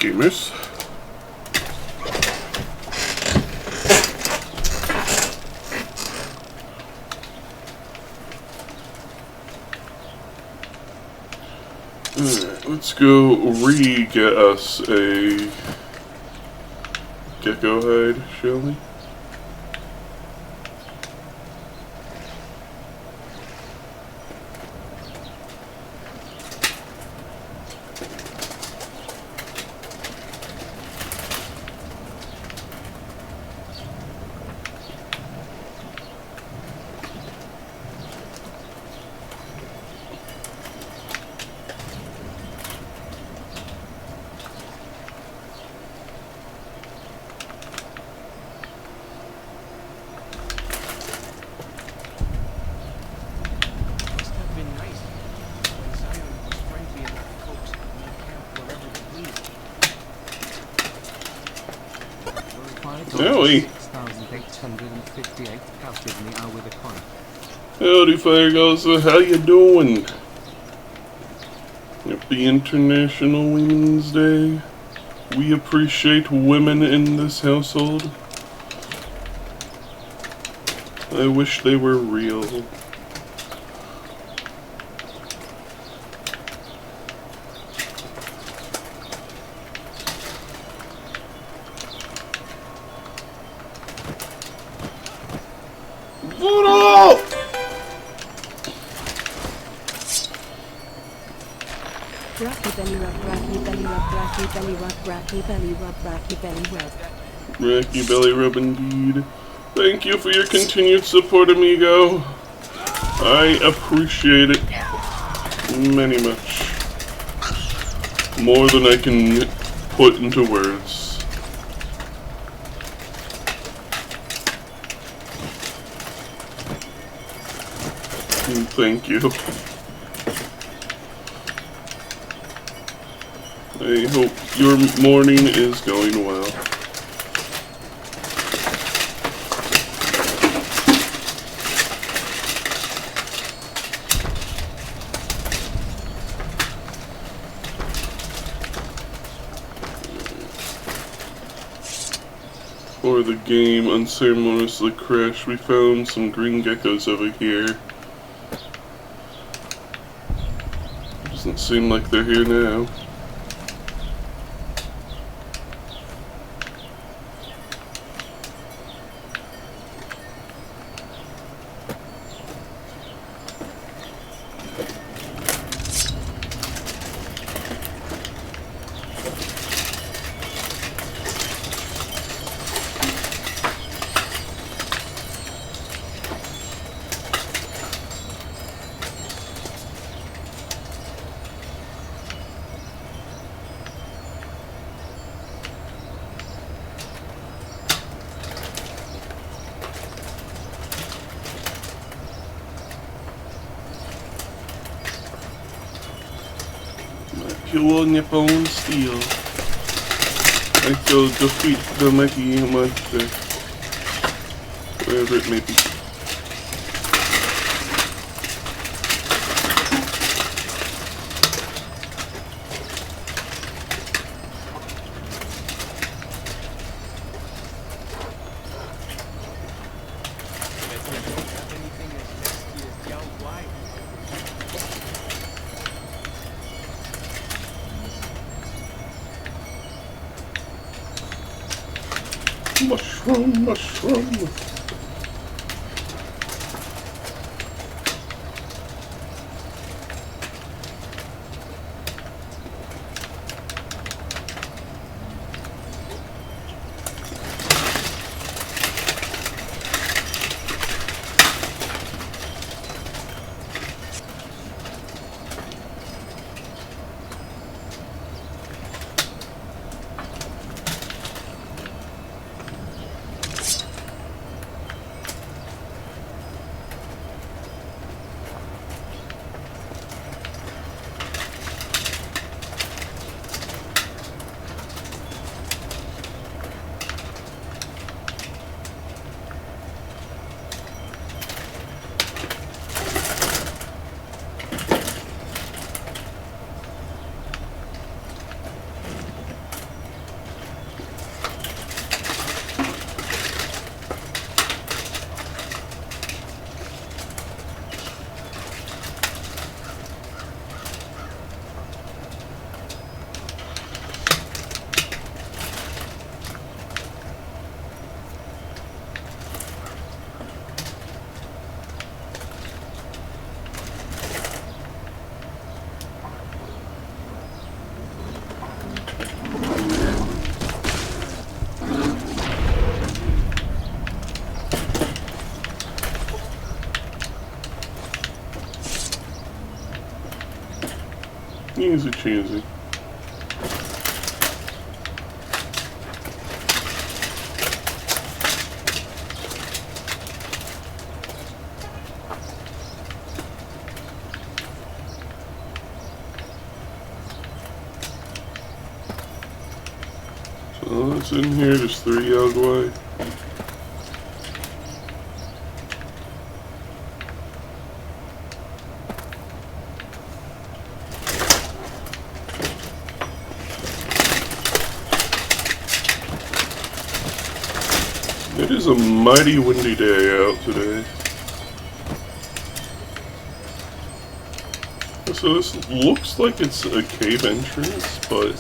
gamers. Alright, let's go re-get us a gecko hide, shall we? Howdy. 6,858 ousted me out with a coin. Howdy, Fire Gaza. How you doing? Happy International Women's Day. We appreciate women in this household. I wish they were real. Rocky belly rub, rocky belly rub, rocky belly rub, rocky belly rub, rocky belly rub. Rocky belly rub indeed. Thank you for your continued support, amigo. I appreciate it many much. More than I can put into words. Thank you. I hope your morning is going well. Before the game unceremoniously crashed, we found some green geckos over here. Doesn't seem like they're here now. Pure Nippon steel. I shall defeat the mighty monster. Wherever it may be. Mushroom, mushroom. Easy cheesy. So it's in here, just 3 Yogwai. It is a mighty windy day out today. So this looks like it's a cave entrance, but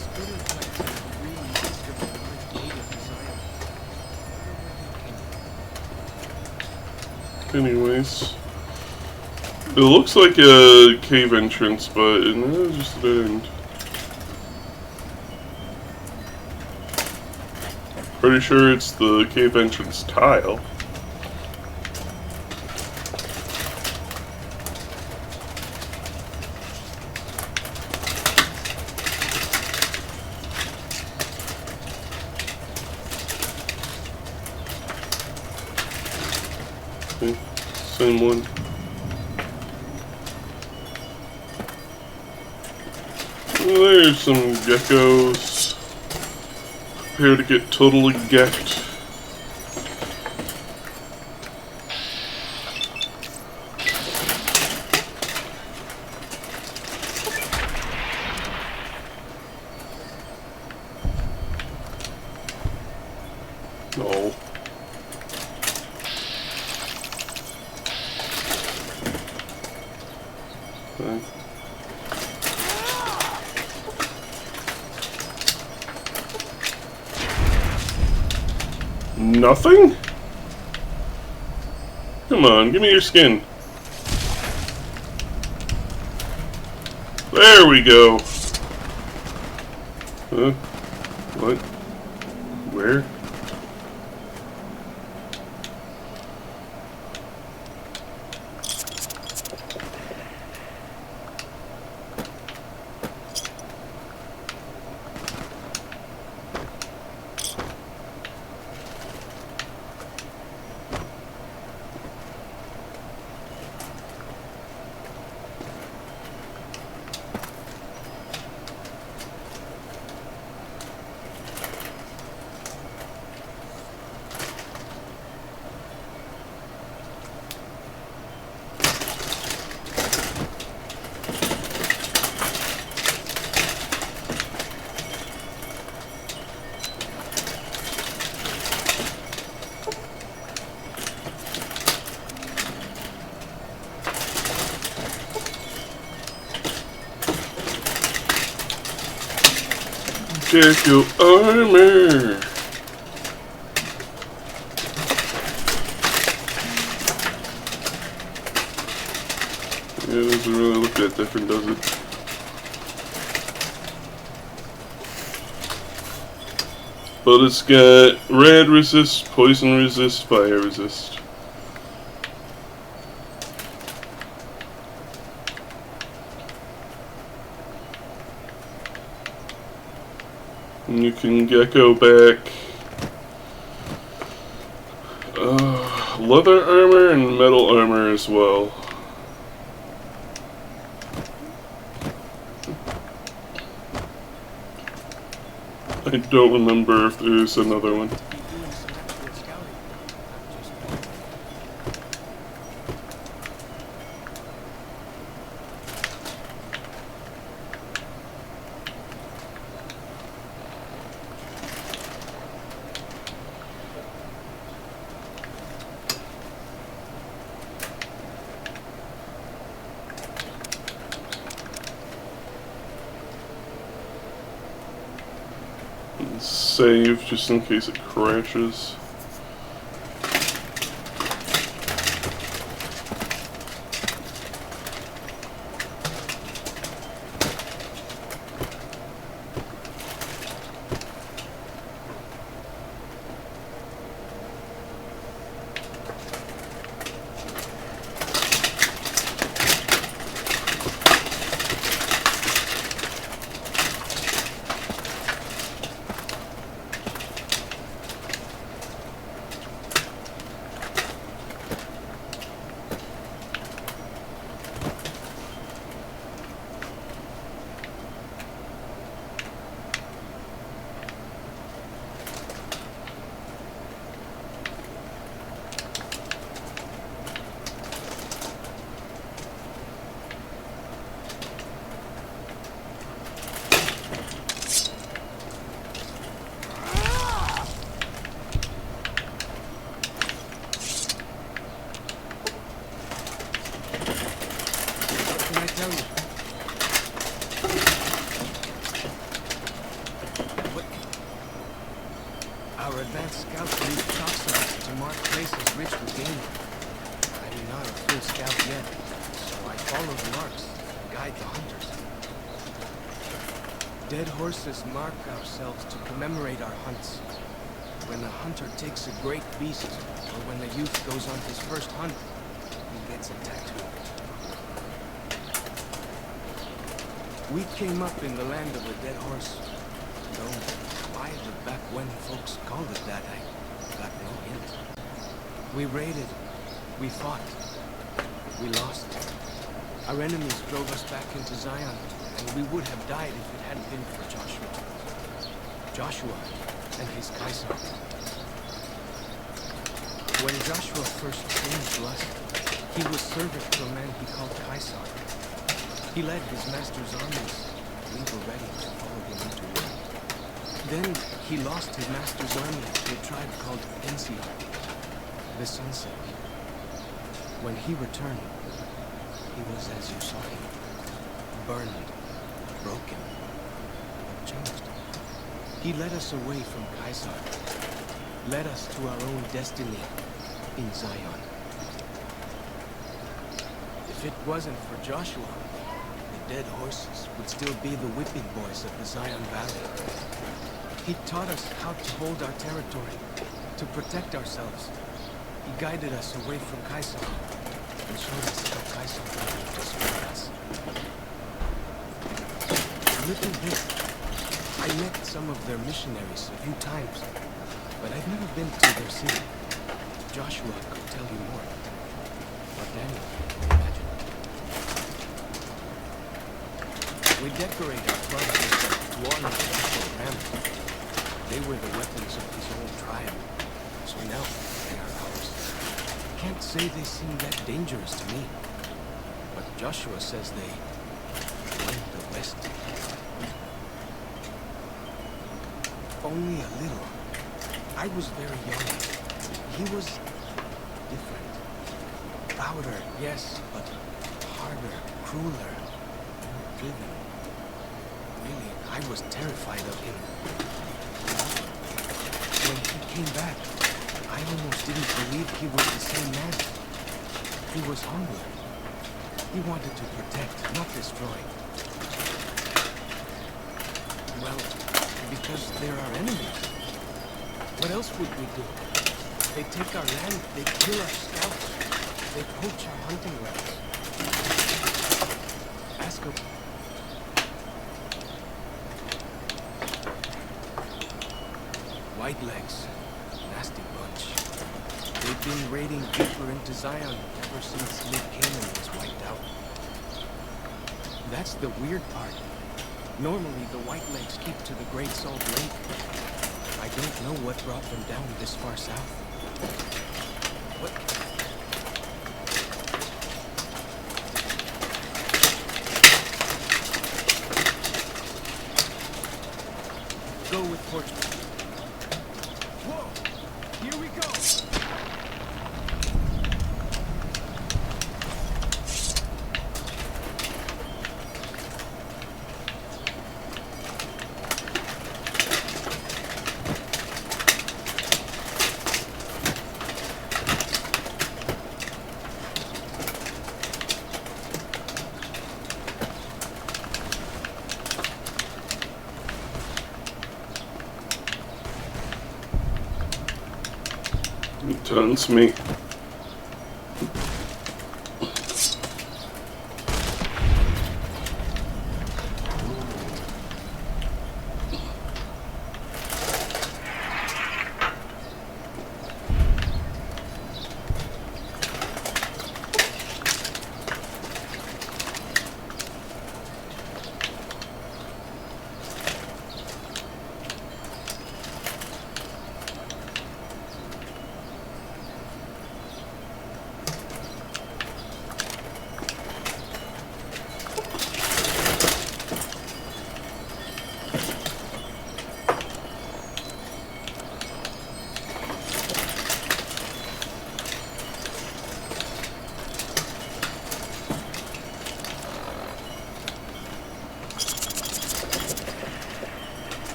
anyways, it looks like a cave entrance, but no, it's just an end. Pretty sure it's the cave entrance tile. Okay, same one. There's some geckos. Prepare to get totally gecked. No. Okay. Nothing? Come on, give me your skin. There we go. What? Where? Gecko armor. Yeah, it doesn't really look that different, does it? But it's got red resist, poison resist, fire resist. And you can gecko back leather armor and metal armor as well. I don't remember if there's another one. Save just in case it crashes. Our advanced scouts leave chalk marks to mark places rich with game. I'm not a full scout yet, so I follow the marks and guide the hunters. Dead horses mark ourselves to commemorate our hunts. When a hunter takes a great beast, or when a youth goes on his first hunt, he gets a tattoo. We came up in the land of the dead horse. Though why the back when folks called it that, I got no hint. We raided, we fought, we lost. Our enemies drove us back into Zion, and we would have died if it hadn't been for Joshua. Joshua and his Kaiser. When Joshua first came to us, he was servant to a man he called Kaiser. He led his master's armies. We were ready to follow him into war. Then he lost his master's army to a tribe called Ensiar, the Sunset. When he returned, he was as you saw him, burned, broken, but changed. He led us away from Kaiser, led us to our own destiny in Zion. If it wasn't for Joshua, the dead horses would still be the whipping boys of the Zion Valley. He taught us how to hold our territory, to protect ourselves. He guided us away from Kaiser and showed us how Kaiser wanted to serve us. Little bit. I met some of their missionaries a few times, but I've never been to their city. Joshua could tell you more. Or Daniel, imagine. We decorate our fronts with one and ram. They were the weapons of his old tribe, so now they are ours. Can't say they seem that dangerous to me, but Joshua says they won the West. Only a little. I was very young. He was different. Louder, yes, but harder, crueler, more driven. Really, I was terrified of him. When he came back, I almost didn't believe he was the same man. He was hungry. He wanted to protect, not destroy. Well, because they're our enemies. What else would we do? They take our land, they kill our scouts, they poach our hunting grounds. Ask them. Whitelegs, nasty bunch. They've been raiding deeper into Zion ever since Lake Canaan was wiped out. That's the weird part. Normally the Whitelegs keep to the Great Salt Lake. I don't know what brought them down this far south. What? Go with Portugal. Whoa! Here we go! It taunts me.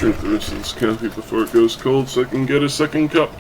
drink the rest of this coffee before it goes cold so I can get a second cup.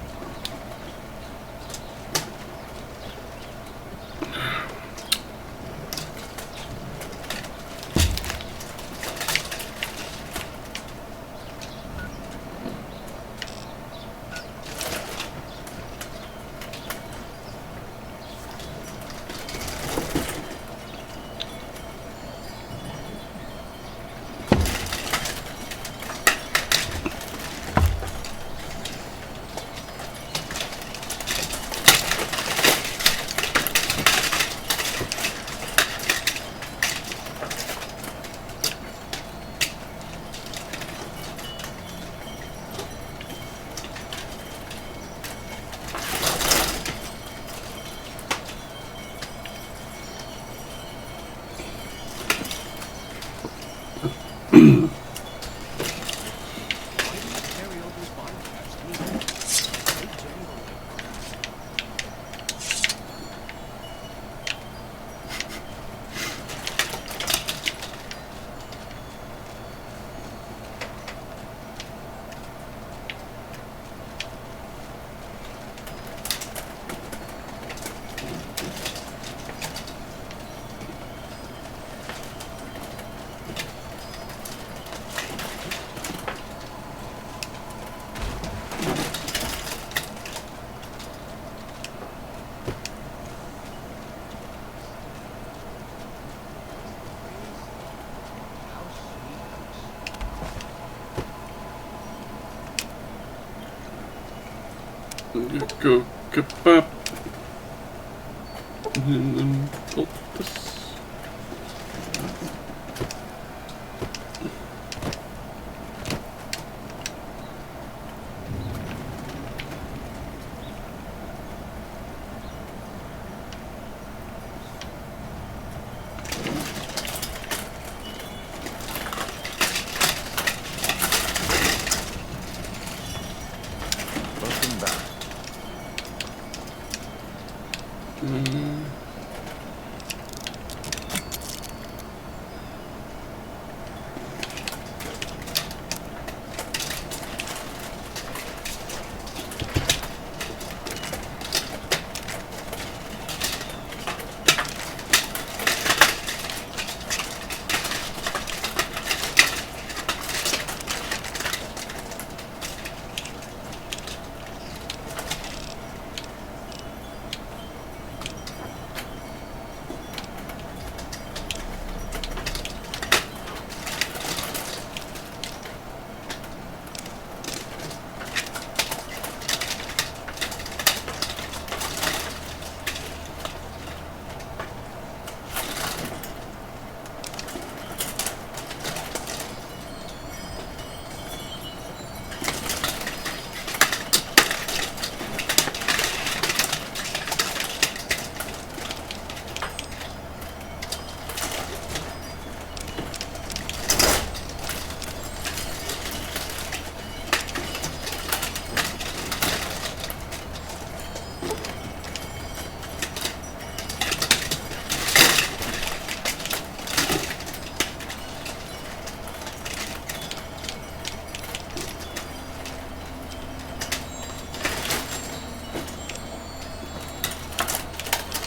Go kebab. And then oh, this. Welcome back.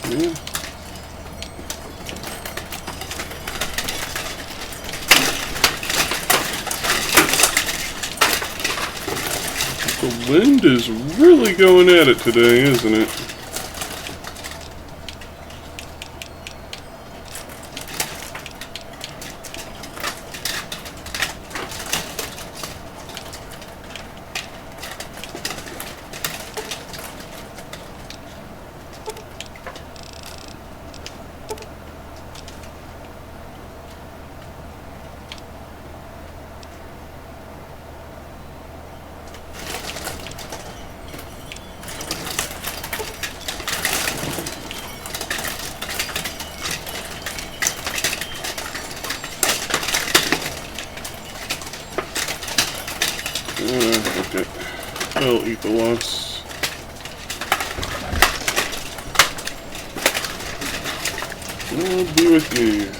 Yeah. The wind is really going at it today, isn't it? Okay. I'll eat the loss. I'll be with you.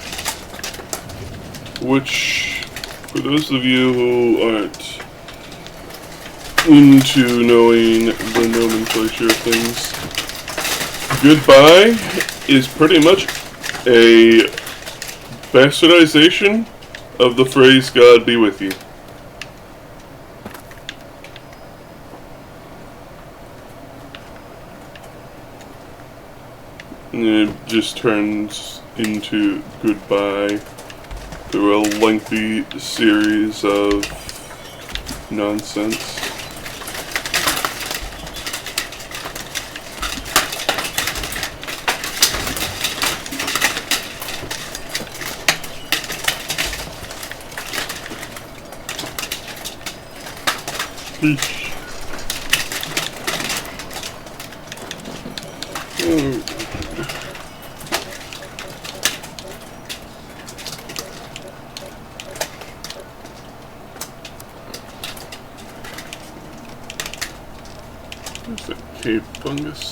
Which, for those of you who aren't into knowing the nomenclature of things. Goodbye is pretty much a bastardization of the phrase "God be with you." And it just turns into goodbye through a lengthy series of nonsense. Eesh. Oh. Where's that cave fungus?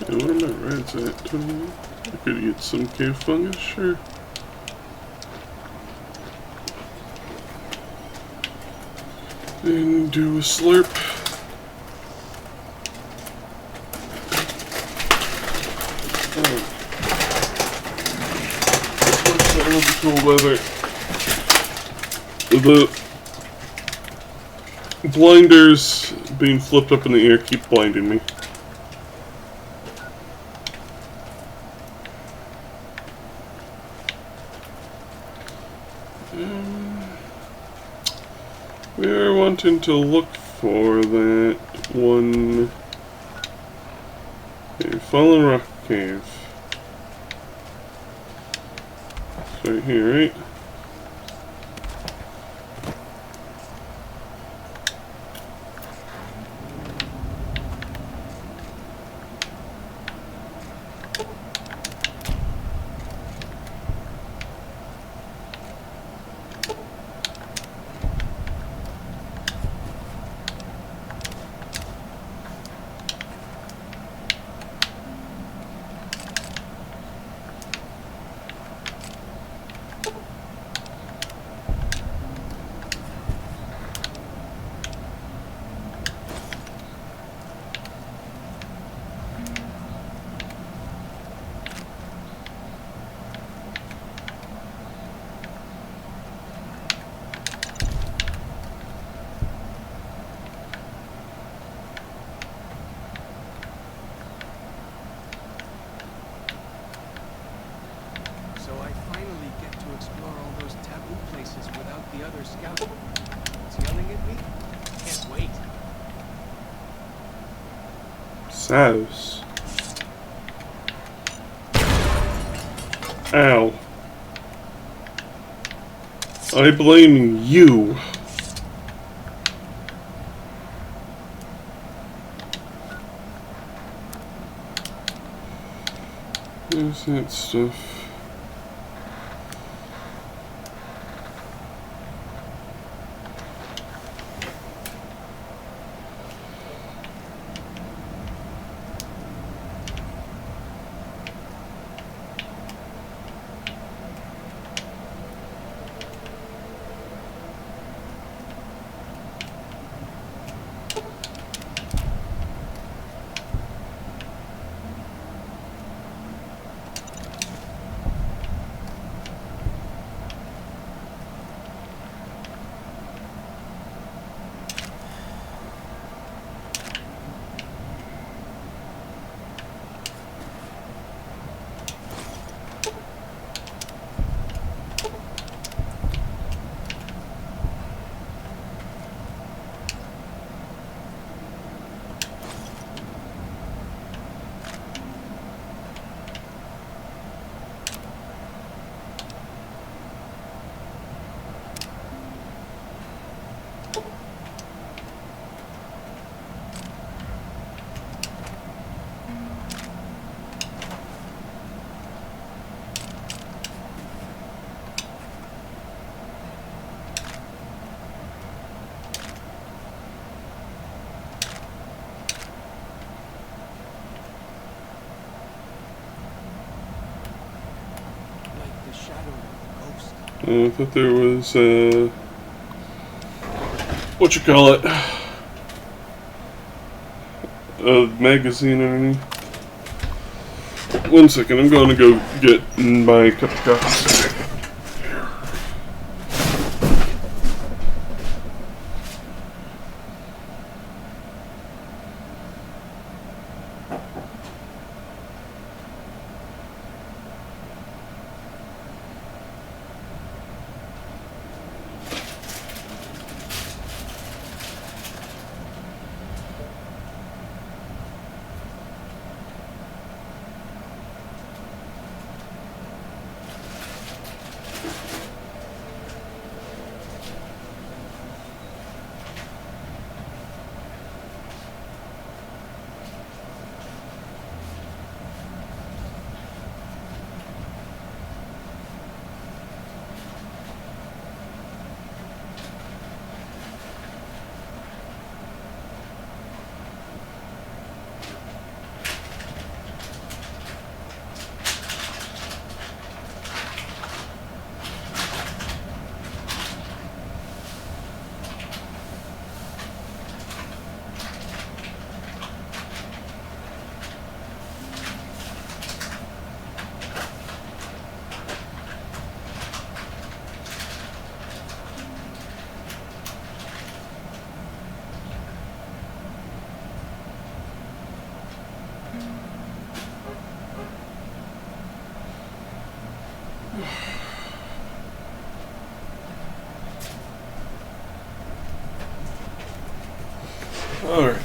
Yeah, where are my rats at? 20? I could get some cave fungus, sure. And do a slurp. Oh. What's that other cool weather? The blinders being flipped up in the air keep blinding me. We are wanting to look for that one. Okay, Fallen Rock Cave. It's right here, right? So I finally get to explore all those taboo places without the other scout. It's yelling at me? Can't wait. Souse. Ow. I blame you. There's that stuff. I thought there was, what you call it? A magazine underneath. One second, I'm going to go get my cup of coffee. Alright.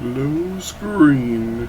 Low screen.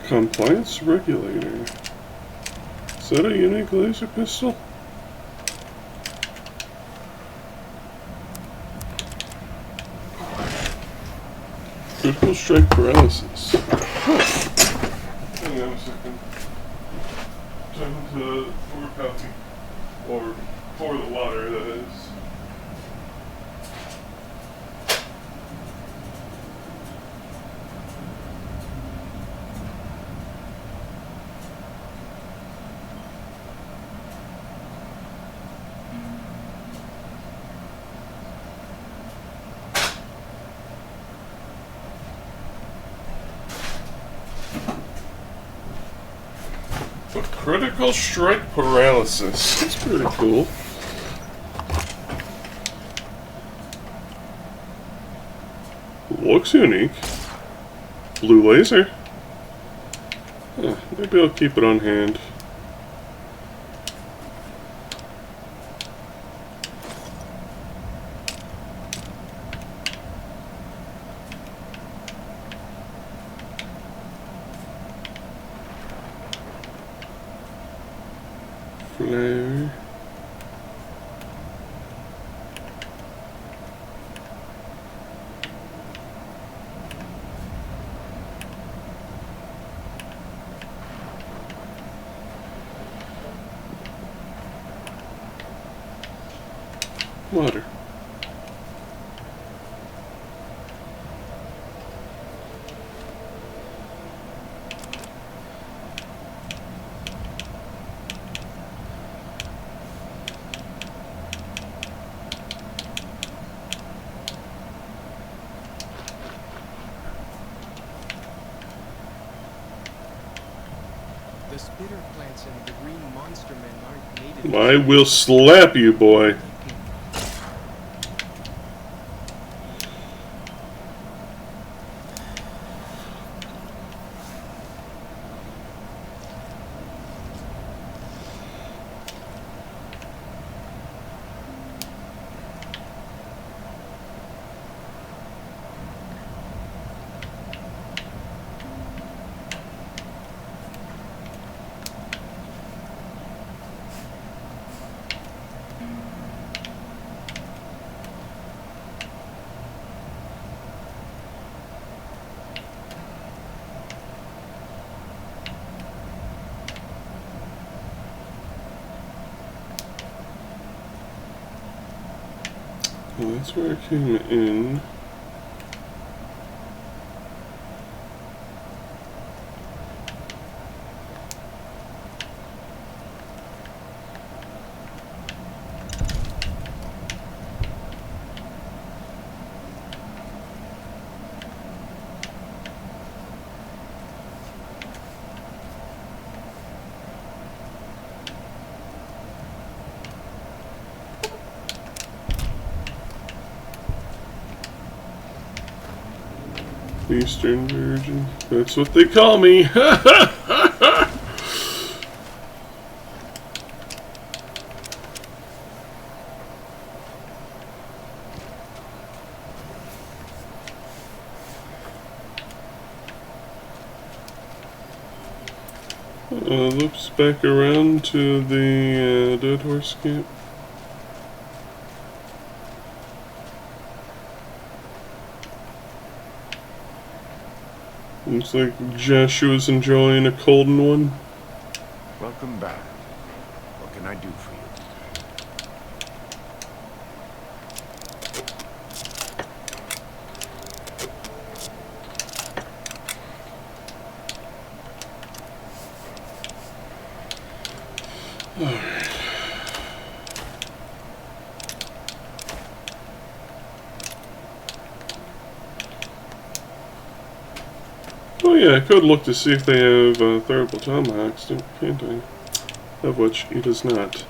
Compliance regulator. Is that a unique laser pistol? Critical strike paralysis. Hang on a second. Time to pour coffee. Or pour the water, that is. Critical strike paralysis. That's pretty cool. Looks unique. Blue laser. Huh, maybe I'll keep it on hand. Flare. Water. The spitter plants and the green monster men aren't native. I will slap you, boy. Well, that's where I came in. Eastern Virgin. That's what they call me. Loops back around to the Dead Horse Camp. Looks like Joshua's enjoying a Colden one. Welcome back. What can I do for you? Oh yeah, I could look to see if they have throwable tomahawks, can't I? Of which he does not.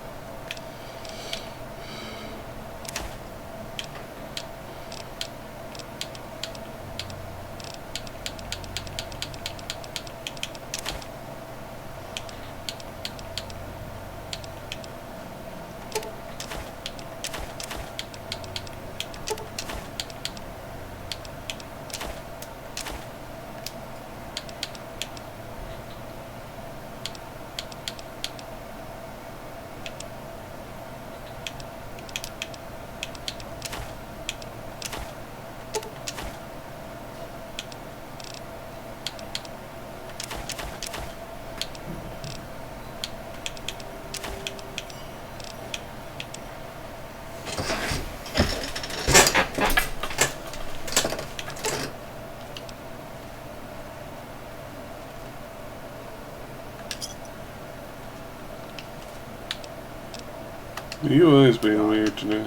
The UI's being weird today.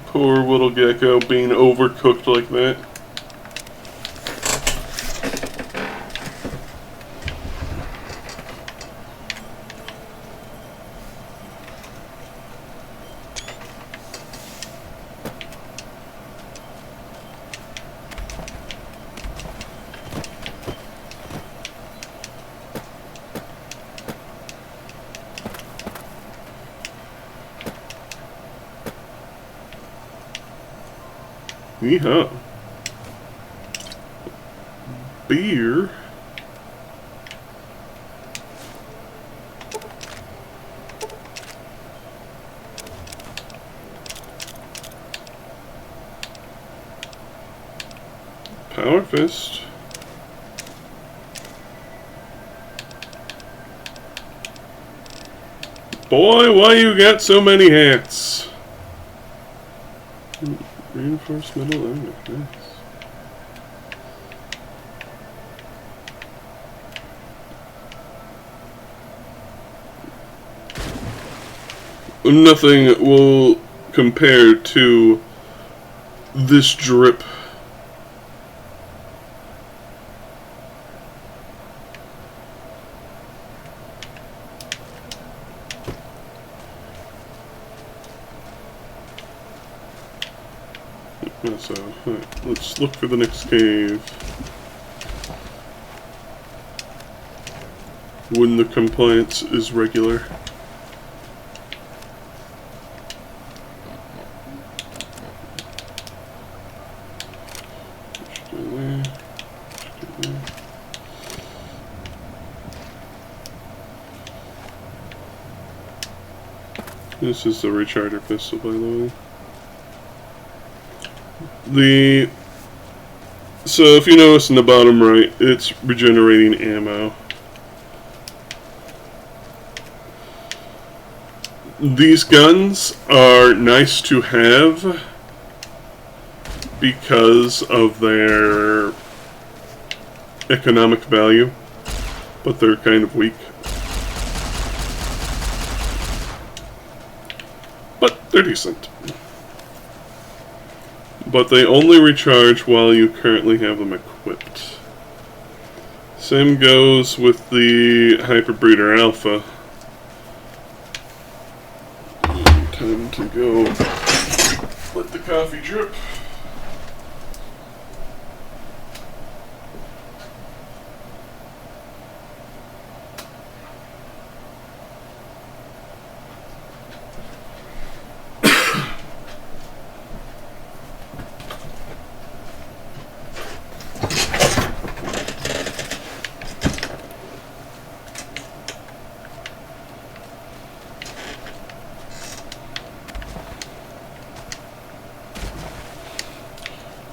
Poor little gecko being overcooked like that. Yeehaw. Beer. Power Fist. Boy, why you got so many hats? Reinforced metal armor, nice. Nothing will compare to this drip. So, alright, let's look for the next cave. When the compliance is regular. This is the recharger pistol, by the way. So if you notice in the bottom right, it's regenerating ammo. These guns are nice to have because of their economic value, but they're kind of weak. But they're decent. But they only recharge while you currently have them equipped. Same goes with the Hyperbreeder Alpha. Time to go let the coffee drip.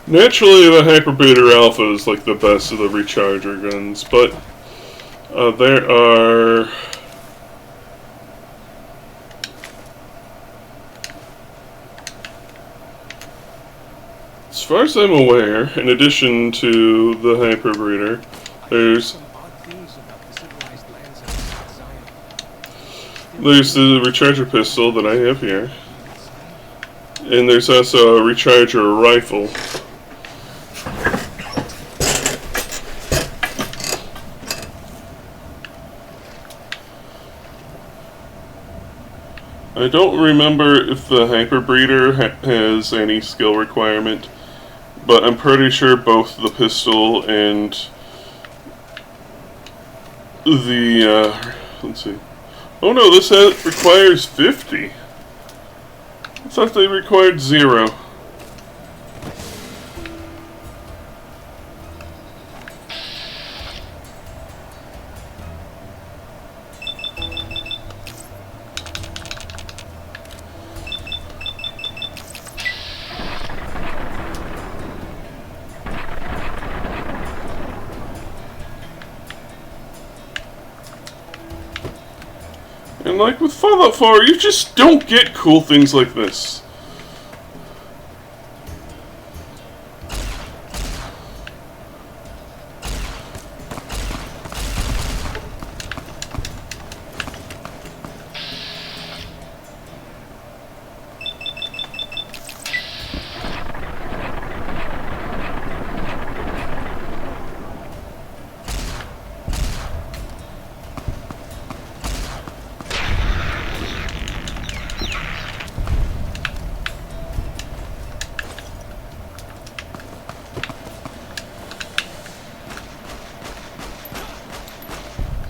Naturally, the Hyperbreeder Alpha is like the best of the recharger guns, but there are as far as I'm aware, in addition to the Hyperbreeder, there's the recharger pistol that I have here, and there's also a recharger rifle. I don't remember if the Hyperbreeder has any skill requirement, but I'm pretty sure both the pistol and the, let's see. Oh no, this requires 50. I thought they required 0. And like with Fallout 4, you just don't get cool things like this.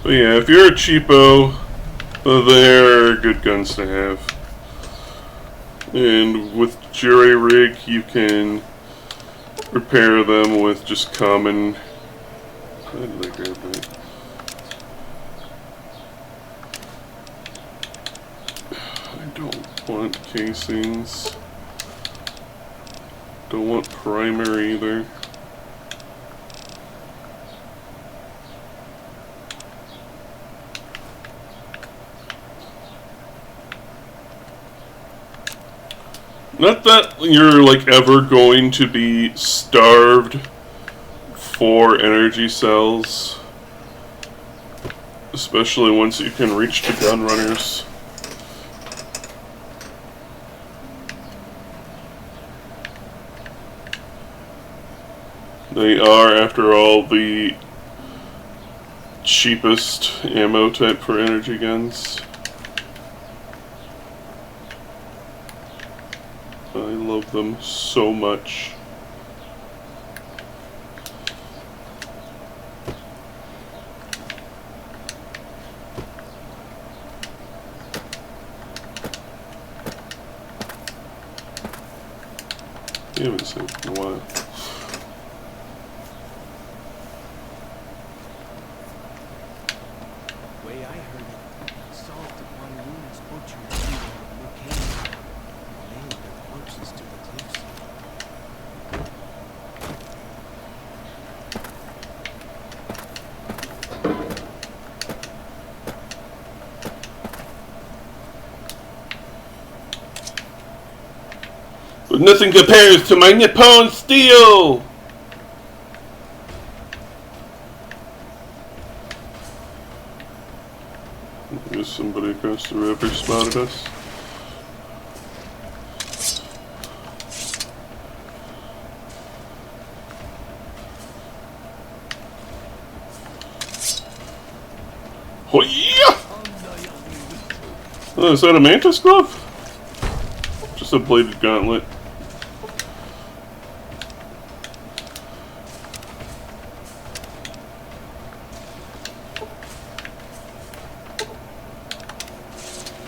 But yeah, if you're a cheapo, they're good guns to have. And with jury rig, you can repair them with just common. How did I grab that? I don't want casings. Don't want primer either. Not that you're like ever going to be starved for energy cells, especially once you can reach the gun runners. They are, after all, the cheapest ammo type for energy guns. I love them so much. I haven't seen it in a while. Way I heard it, salt upon wounds butchered who came, nailed their corpses to the cliffs. But nothing compares to my Nippon steel! There's somebody across the river spotted us. Hoya! Oh, is that a mantis glove? Just a bladed gauntlet.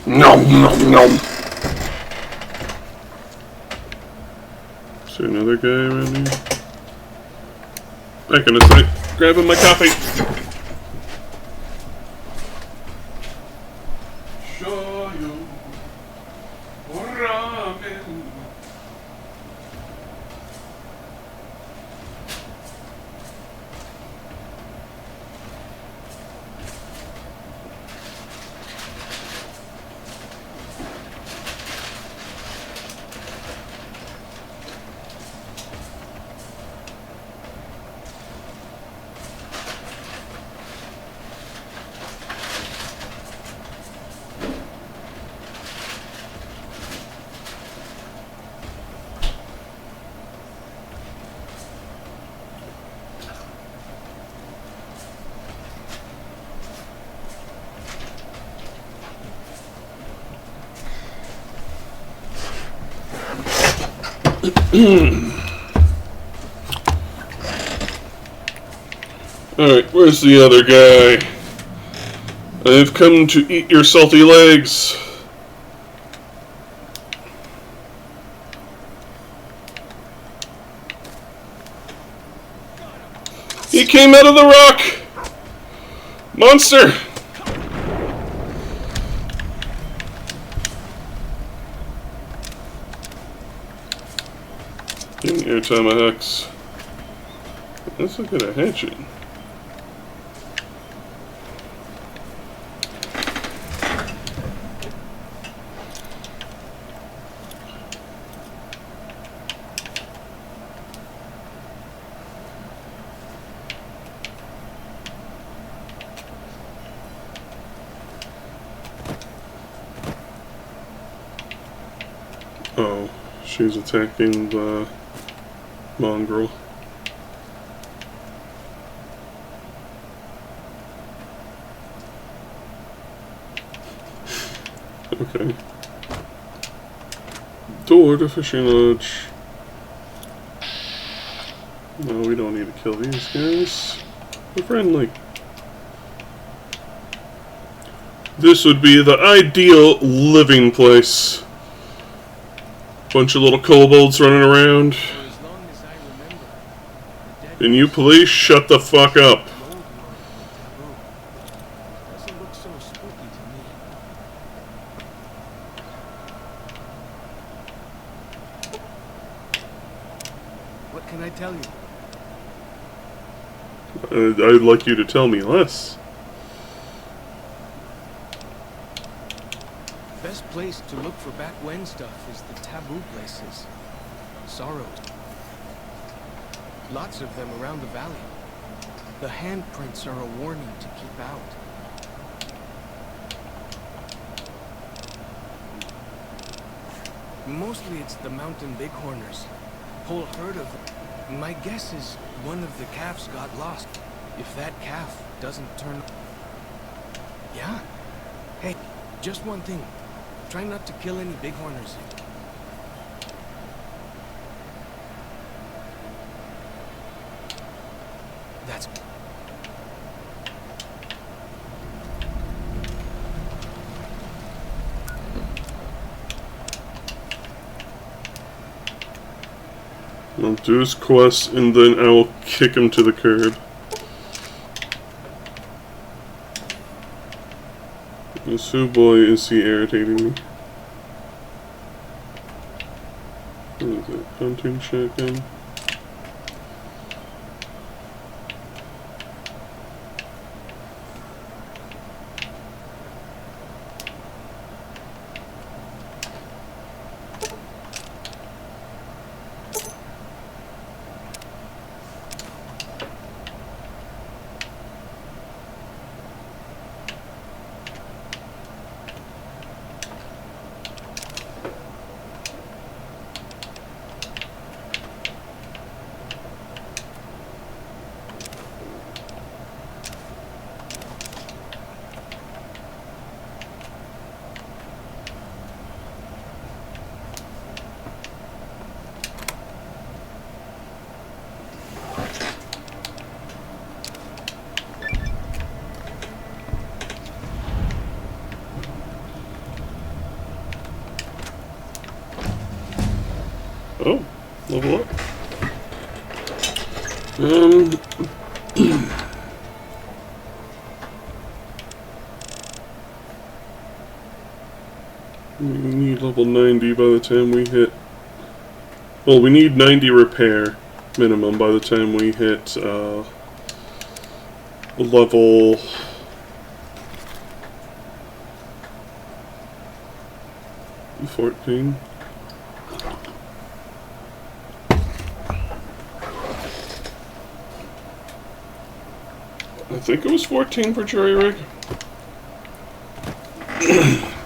Nom nom nom. Is there another guy around here? Back in a sec. Grabbing my coffee. Shoyu ramen. Alright, where's the other guy? I've come to eat your salty legs. He came out of the rock! Monster! Give me your tomahawks. Let's look at a hatchet. Oh, she's attacking the mongrel. Okay. Door to fishing lodge. No, we don't need to kill these guys. They're friendly. This would be the ideal living place. Bunch of little kobolds running around. For as long as I remember, the dead And you police, shut the fuck up. the old world were taboo. Doesn't look so spooky to me. What can I tell you? I'd like you to tell me less. Best place to look for back when stuff is the taboo places. Sorrow. Lots of them around the valley. The handprints are a warning to keep out. Mostly it's the mountain bighorners. Whole herd of them. My guess is one of the calves got lost. If that calf doesn't turn... Yeah. Hey, just one thing. Try not to kill any bighorners. That's... I'll do his quest, and then I will kick him to the curb. This oh boy, is he irritating me. What is that? Hunting shotgun? Oh, level up. We need level 90 by the time we hit... Well, we need 90 repair minimum by the time we hit level... $14. I think it was 14 for Jury Rig.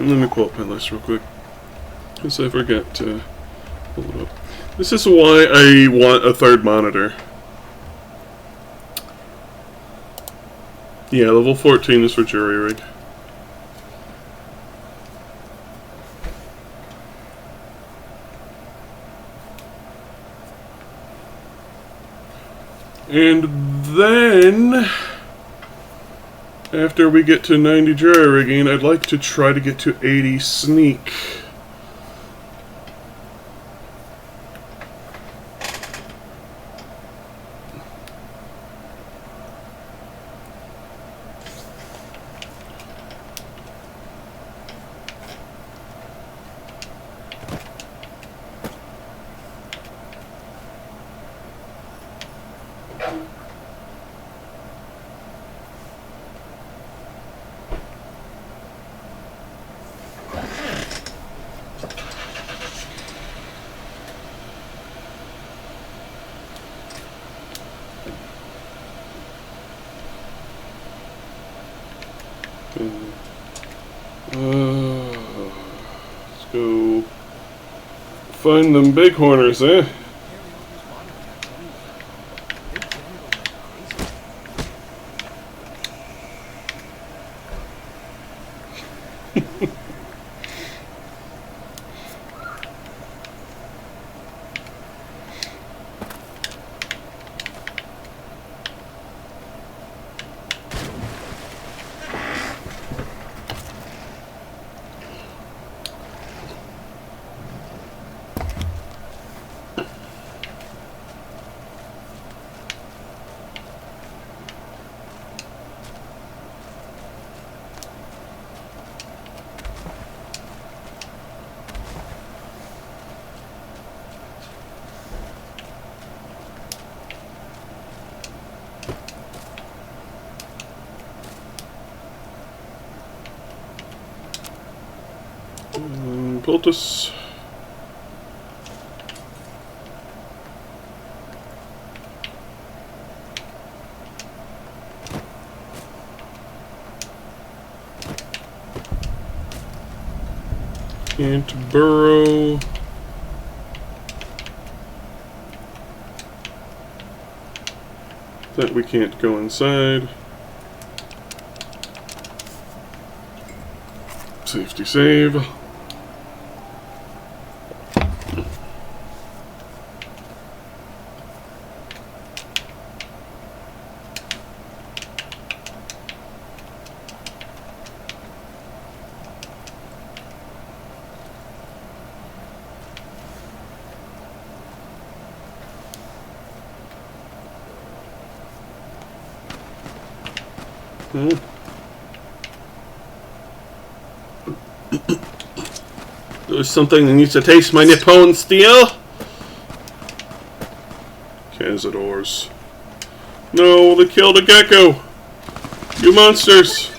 Let me pull up my list real quick, because I forgot to pull it up. This is why I want a third monitor. Yeah, level 14 is for Jury Rig. And then, after we get to 90 jury rigging, I'd like to try to get to 80 sneak. Let's go find them bighorners, eh? poultice. Can't burrow. That we can't go inside. Safety save. There's something that needs to taste my Nippon steel. Cazadors. No, they killed a gecko. You monsters.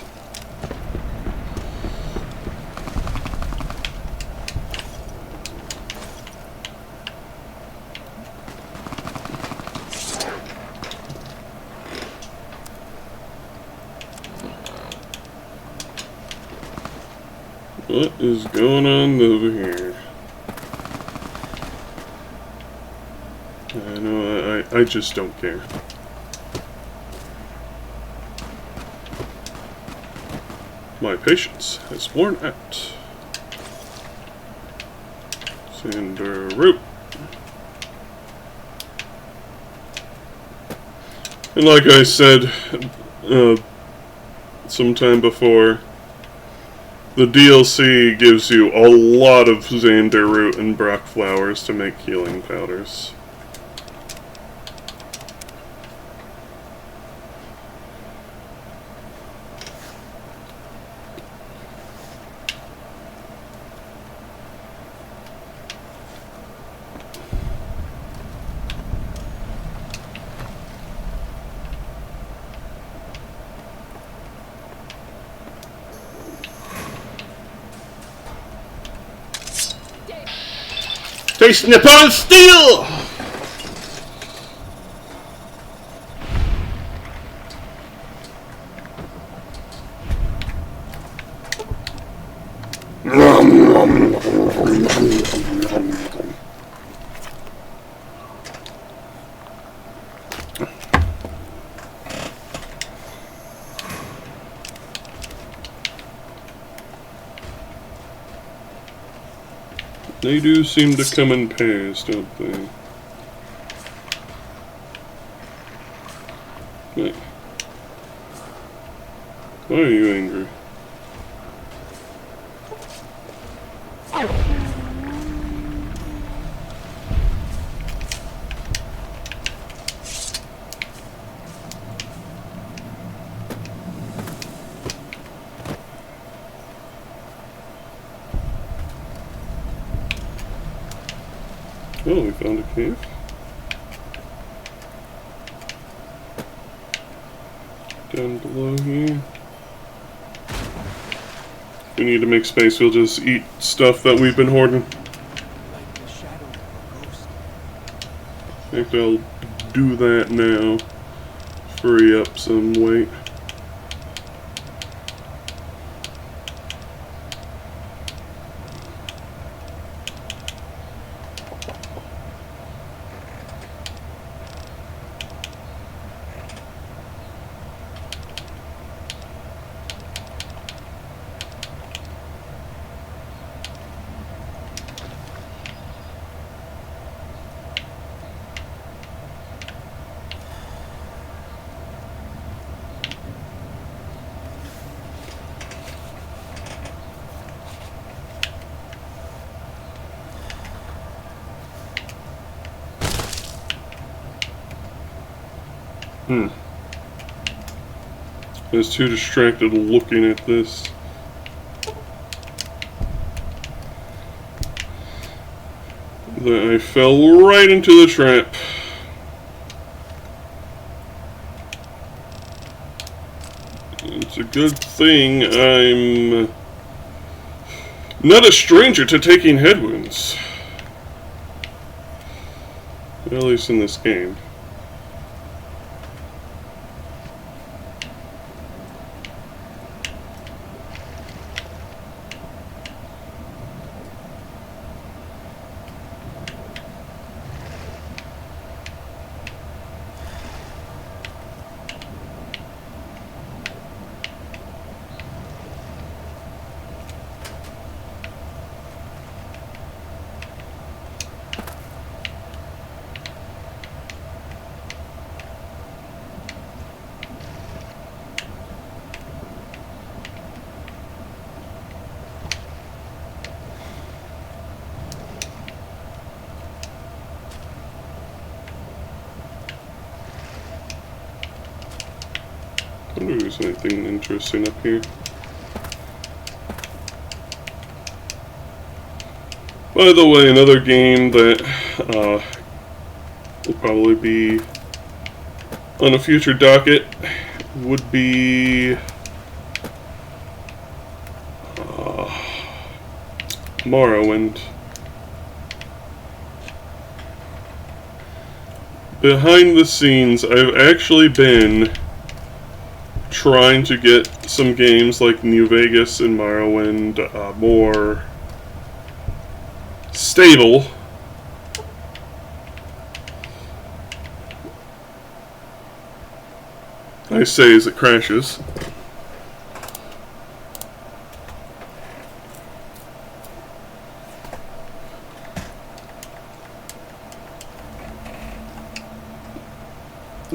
What is going on over here? I know, I just don't care. My patience has worn out. Cinder root. And like I said sometime before, the DLC gives you a lot of Xander root and Brock flowers to make healing powders. Taste Nippon steel! They do seem to come in pairs, don't they? Wait. Why are you angry? Oh, we found a cave. Down below here. If we need to make space, we'll just eat stuff that we've been hoarding. Like the shadow of a ghost. I think I'll do that now. Free up some weight. I was too distracted looking at this. That I fell right into the trap. It's a good thing I'm Not a stranger to taking head wounds. At least in this game. I wonder if there's anything interesting up here. By the way, another game that will probably be on a future docket would be Morrowind. Behind the scenes, I've actually been trying to get some games like New Vegas and Morrowind more stable. I say as it crashes.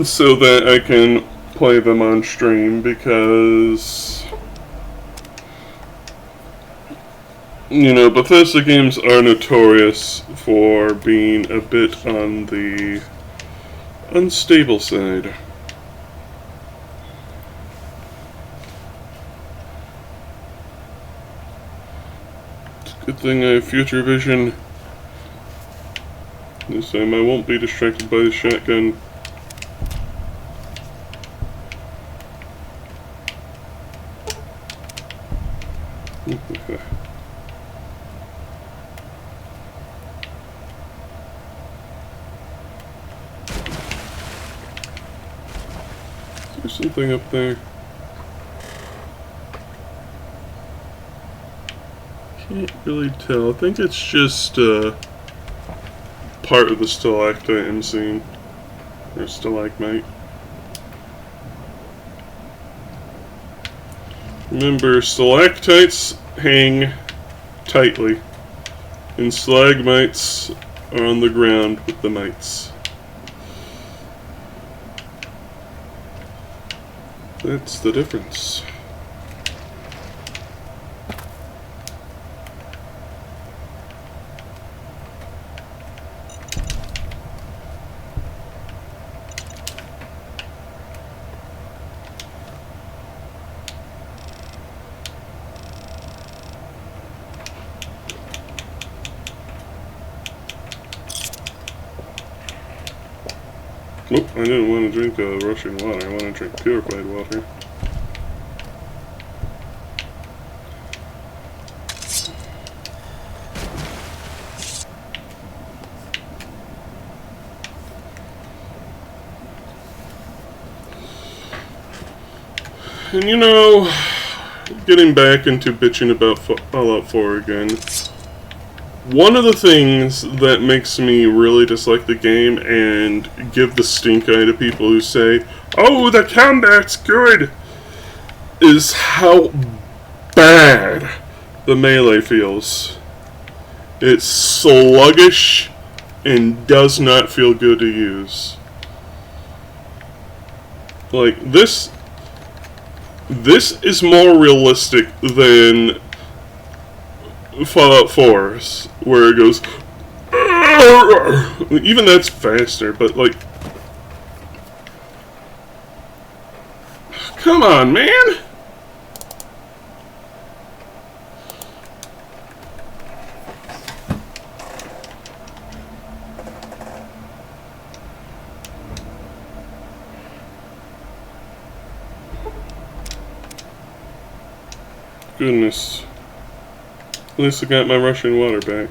So that I can play them on stream, because you know, Bethesda games are notorious for being a bit on the unstable side. It's a good thing I have future vision. This time I won't be distracted by the shotgun. There's something up there. Can't really tell. I think it's just part of the stalactite I'm seeing. Or stalagmite. Remember, stalactites hang tightly, and stalagmites are on the ground with the mites. That's the difference. Nope, I didn't want to drink rushing water. I want to drink purified water. And you know, getting back into bitching about Fallout 4 again, one of the things that makes me really dislike the game and give the stink eye to people who say, "Oh, the combat's good," is how bad the melee feels. It's sluggish and does not feel good to use. Like, this is more realistic than Fallout 4's, where it goes, even that's faster, but like, come on, man! Goodness. At least I got my rushing water back.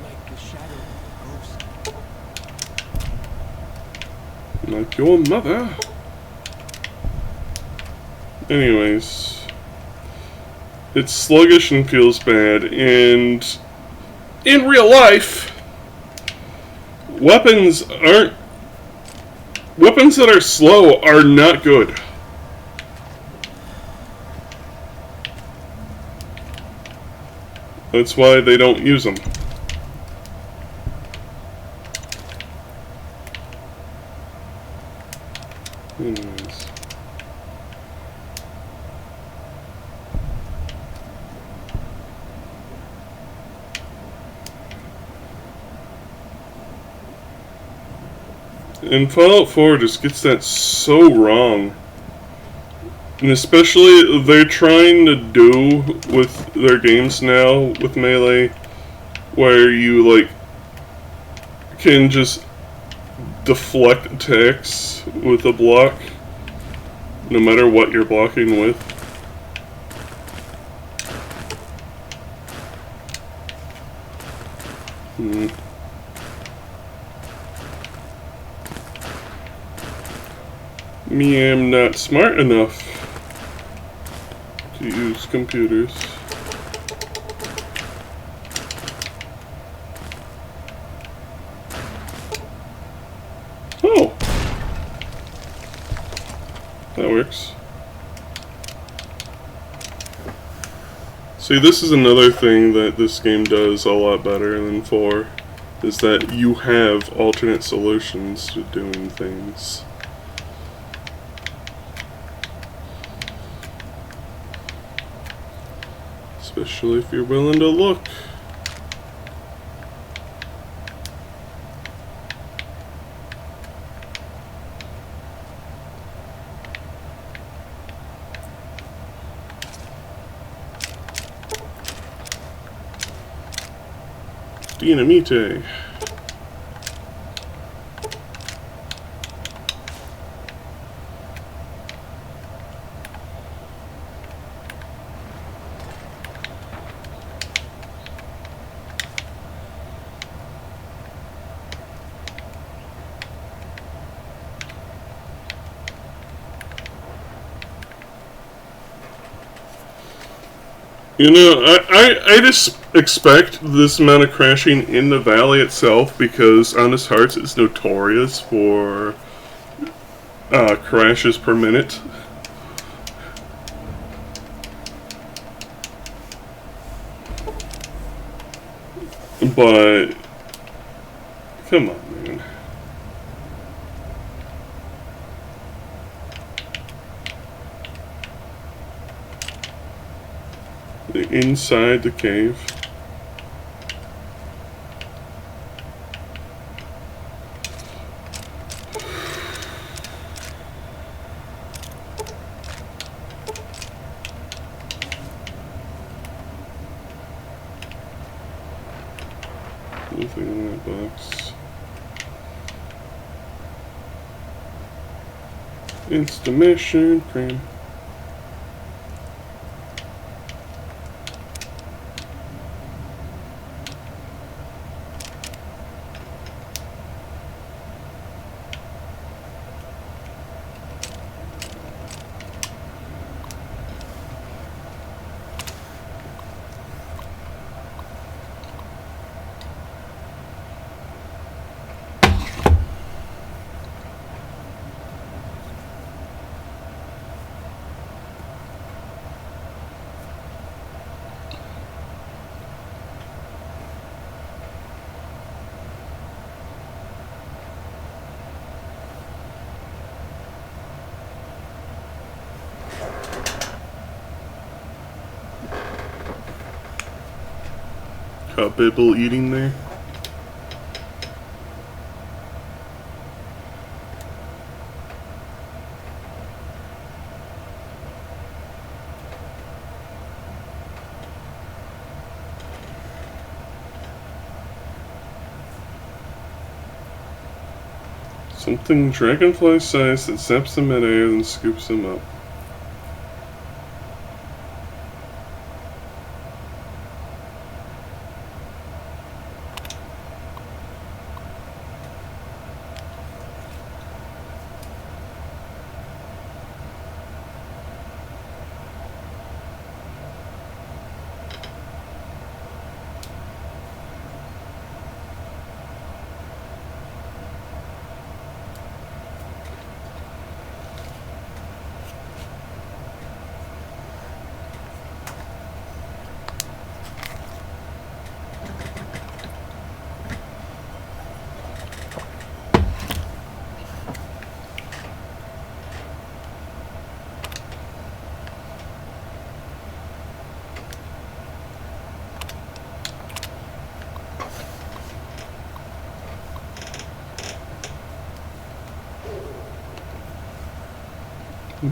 Like the shadow of a ghost. Like your mother. Anyways, it's sluggish and feels bad, and in real life, weapons that are slow are not good. That's why they don't use them. Anyways. And Fallout 4 just gets that so wrong. And especially they're trying to do with their games now with Melee, where you like can just deflect attacks with a block, no matter what you're blocking with. Me am not smart enough to use computers. Oh! That works. See, this is another thing that this game does a lot better than 4, is that you have alternate solutions to doing things. Especially if you're willing to look. Dynamite. You know, I just expect this amount of crashing in the valley itself because Honest Hearts is notorious for crashes per minute. But, come on, man. Inside the cave. Nothing in that box. Instamation cream. Caught Bibble eating there. Something dragonfly size that zaps them midair and scoops them up.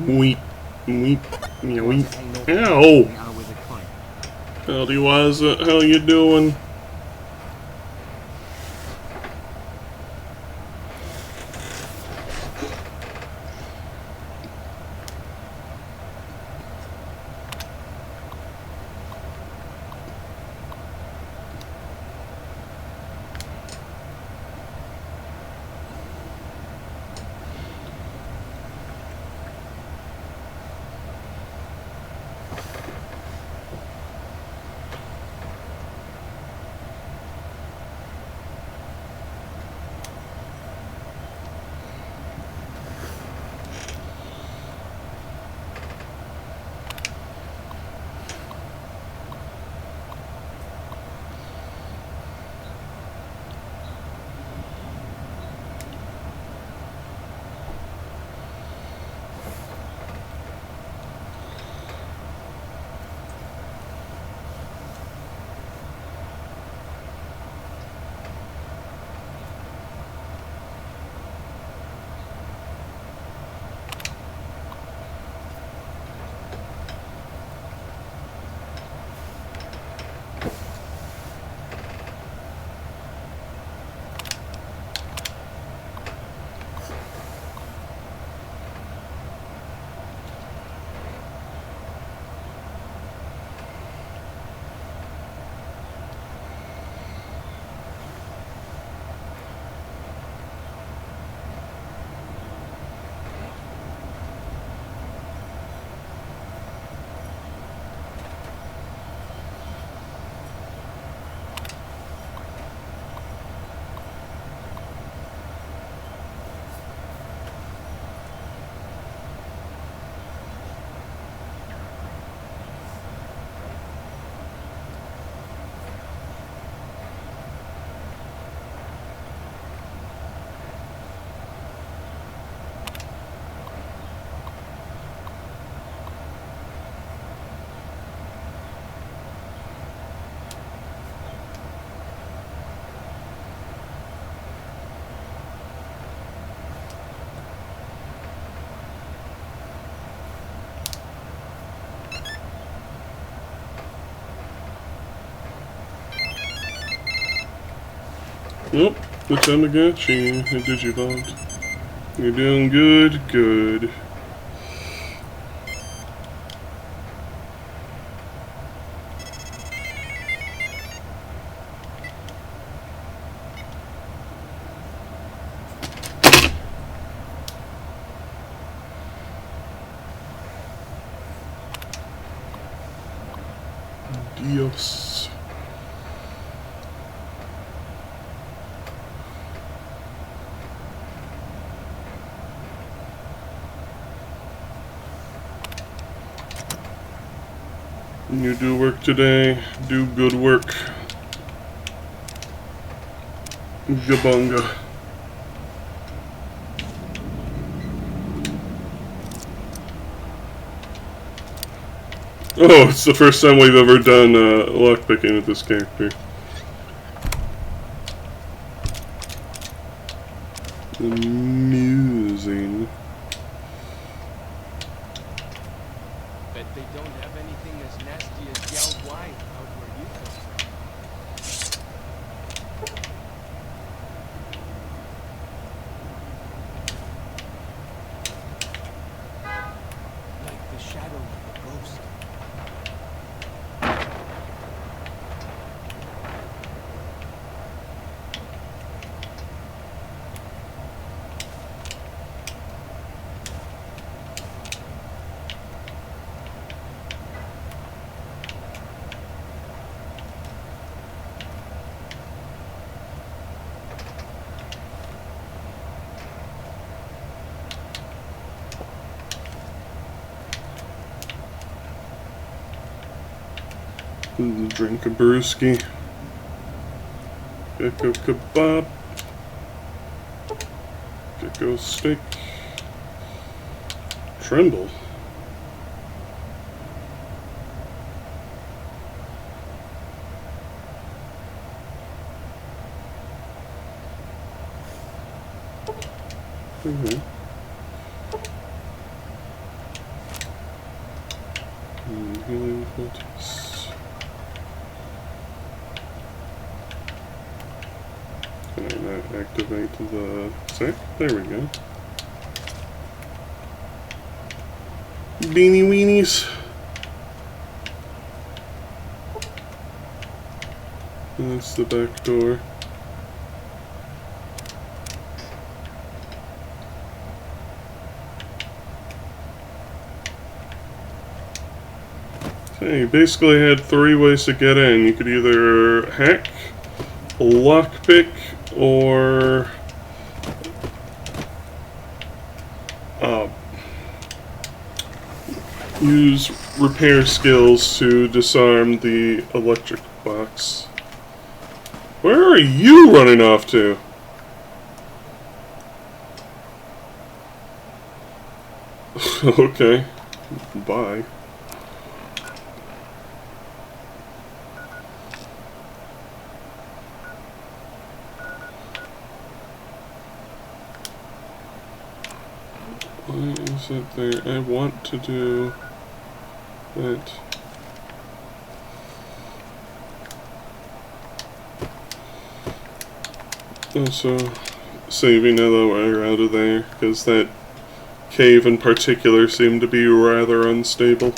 Weep, weep, weep. Ow! They are with a coin. Howdy, Wazza, how you doing? Nope, the Tamagotchi, Digibond. You're doing good, good. Dios. You do work today, do good work. Gabunga. Oh, it's the first time we've ever done lockpicking with this character. Amusing. Bet they don't have anything as nasty as Yao Wine out where you come from. Drink a brewski. Gecko kebab. Gecko steak. Tremble. Healing poultice. Can I not activate the sack? There we go. Beanie weenies. And that's the back door. Okay, you basically had 3 ways to get in. You could either hack, lockpick, or use repair skills to disarm the electric box. Where are you running off to? Okay. Bye. Why is it there? I want to do that. Also, saving now that we're out of there, because that cave in particular seemed to be rather unstable.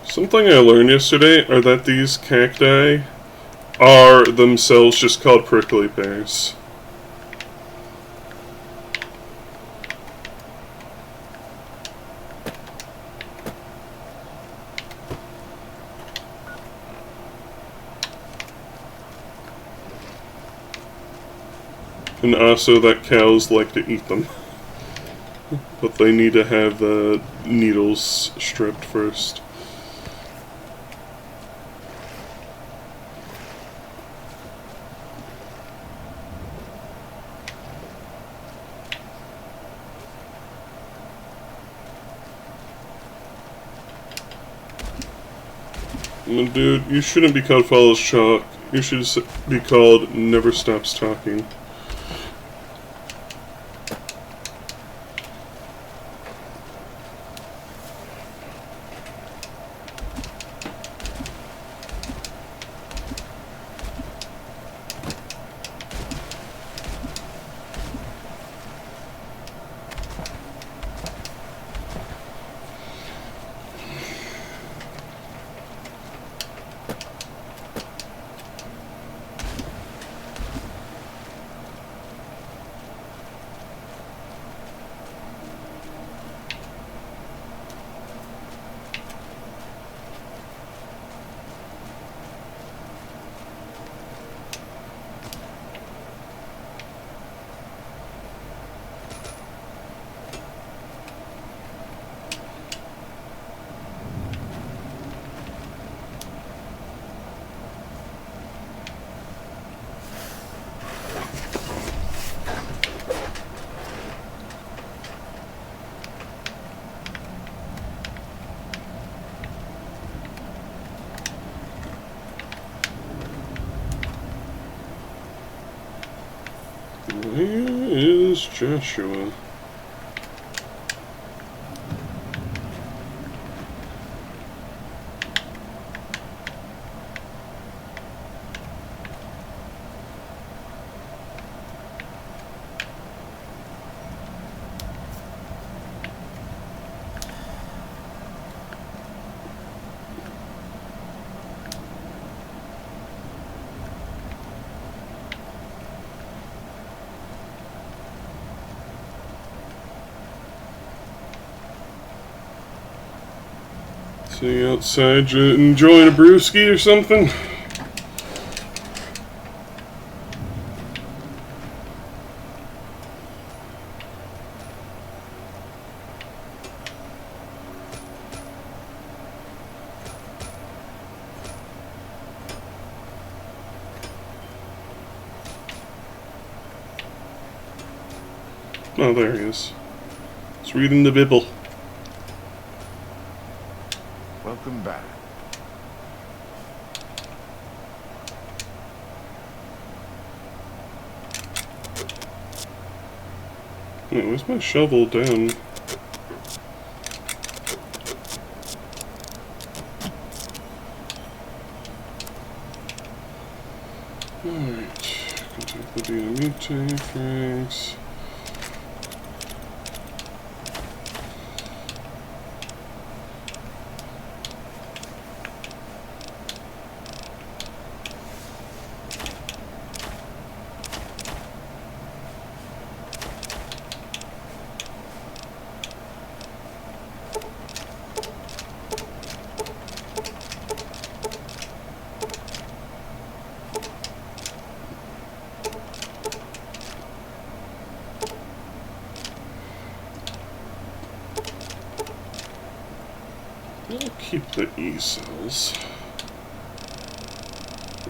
Something I learned yesterday are that these cacti are themselves just called prickly pears. And also that cows like to eat them. But they need to have the needles stripped first. Dude, you shouldn't be called Follows Chalk. You should be called Never Stops Talking. Where is Joshua? See you outside, enjoying a brewski or something? Oh, there he is. He's reading the Bible. Welcome back. Wait, where's my shovel down? Alright. Contact the Dynamite, Franks. I'll keep the E-cells.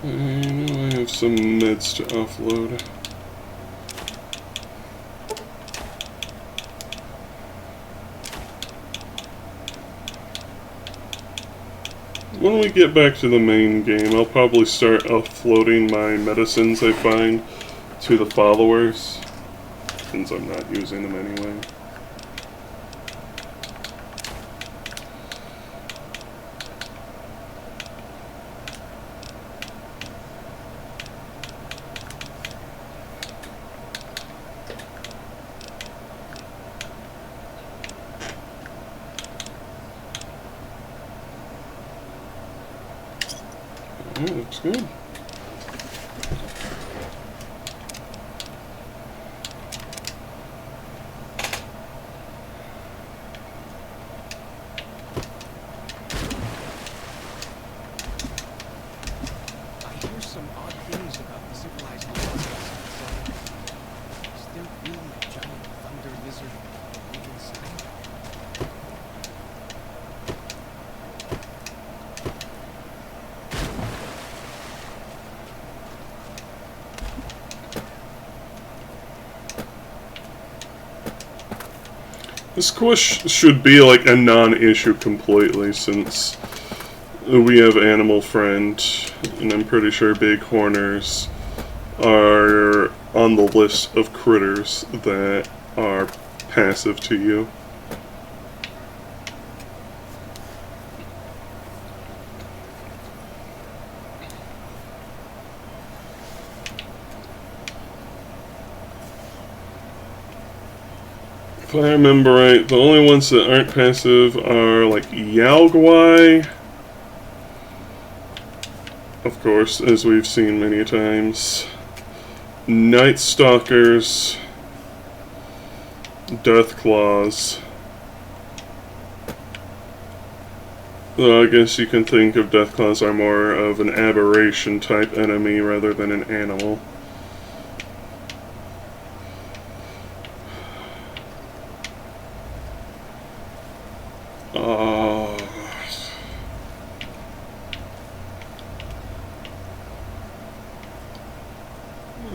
I know I have some meds to offload. When we get back to the main game, I'll probably start offloading my medicines I find to the followers, since I'm not using them anyway. Oh, looks good. I hear some odd things about the civilized monsters. Still feeling a giant thunder lizard live inside. This quest should be like a non-issue completely, since we have Animal Friend, and I'm pretty sure Bighorners are on the list of critters that are passive to you. If I remember right, the only ones that aren't passive are like Yalgwai, of course, as we've seen many times, Night Stalkers, Deathclaws. Though I guess you can think of Deathclaws are more of an aberration type enemy rather than an animal.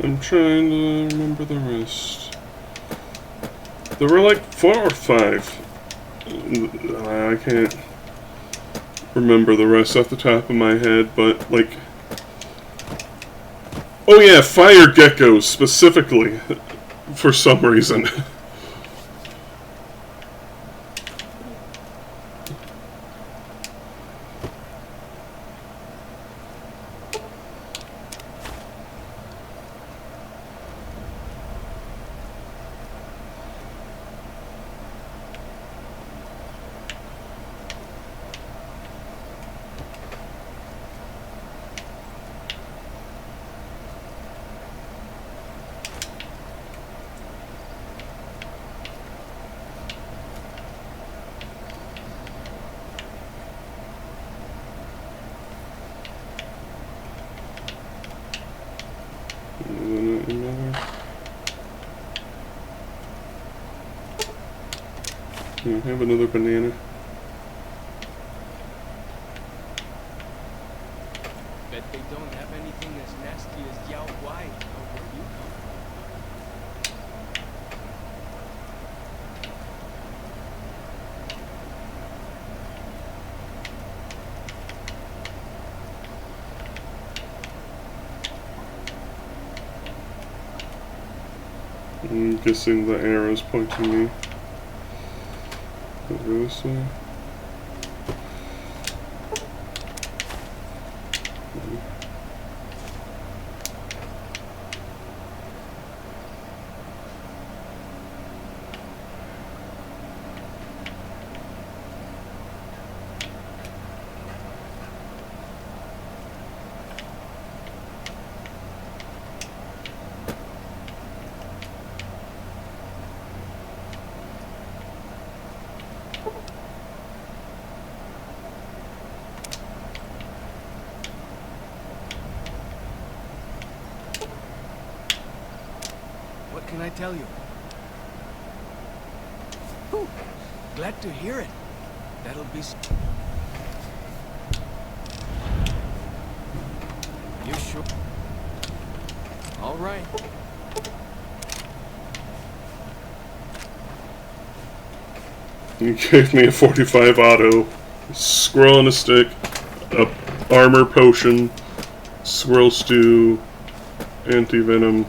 I'm trying to remember the rest. There were like 4 or 5. I can't remember the rest off the top of my head, but like... Oh yeah, fire geckos specifically, for some reason. than another. Here, have another banana. Bet they don't have anything as nasty as Yao Guai over where you come I'm guessing the arrow's pointing me over this way. What can I tell you? Whew. Glad to hear it. That'll be... You sure? All right. You gave me a 45 auto, squirrel on a stick, a armor potion, squirrel stew, anti-venom,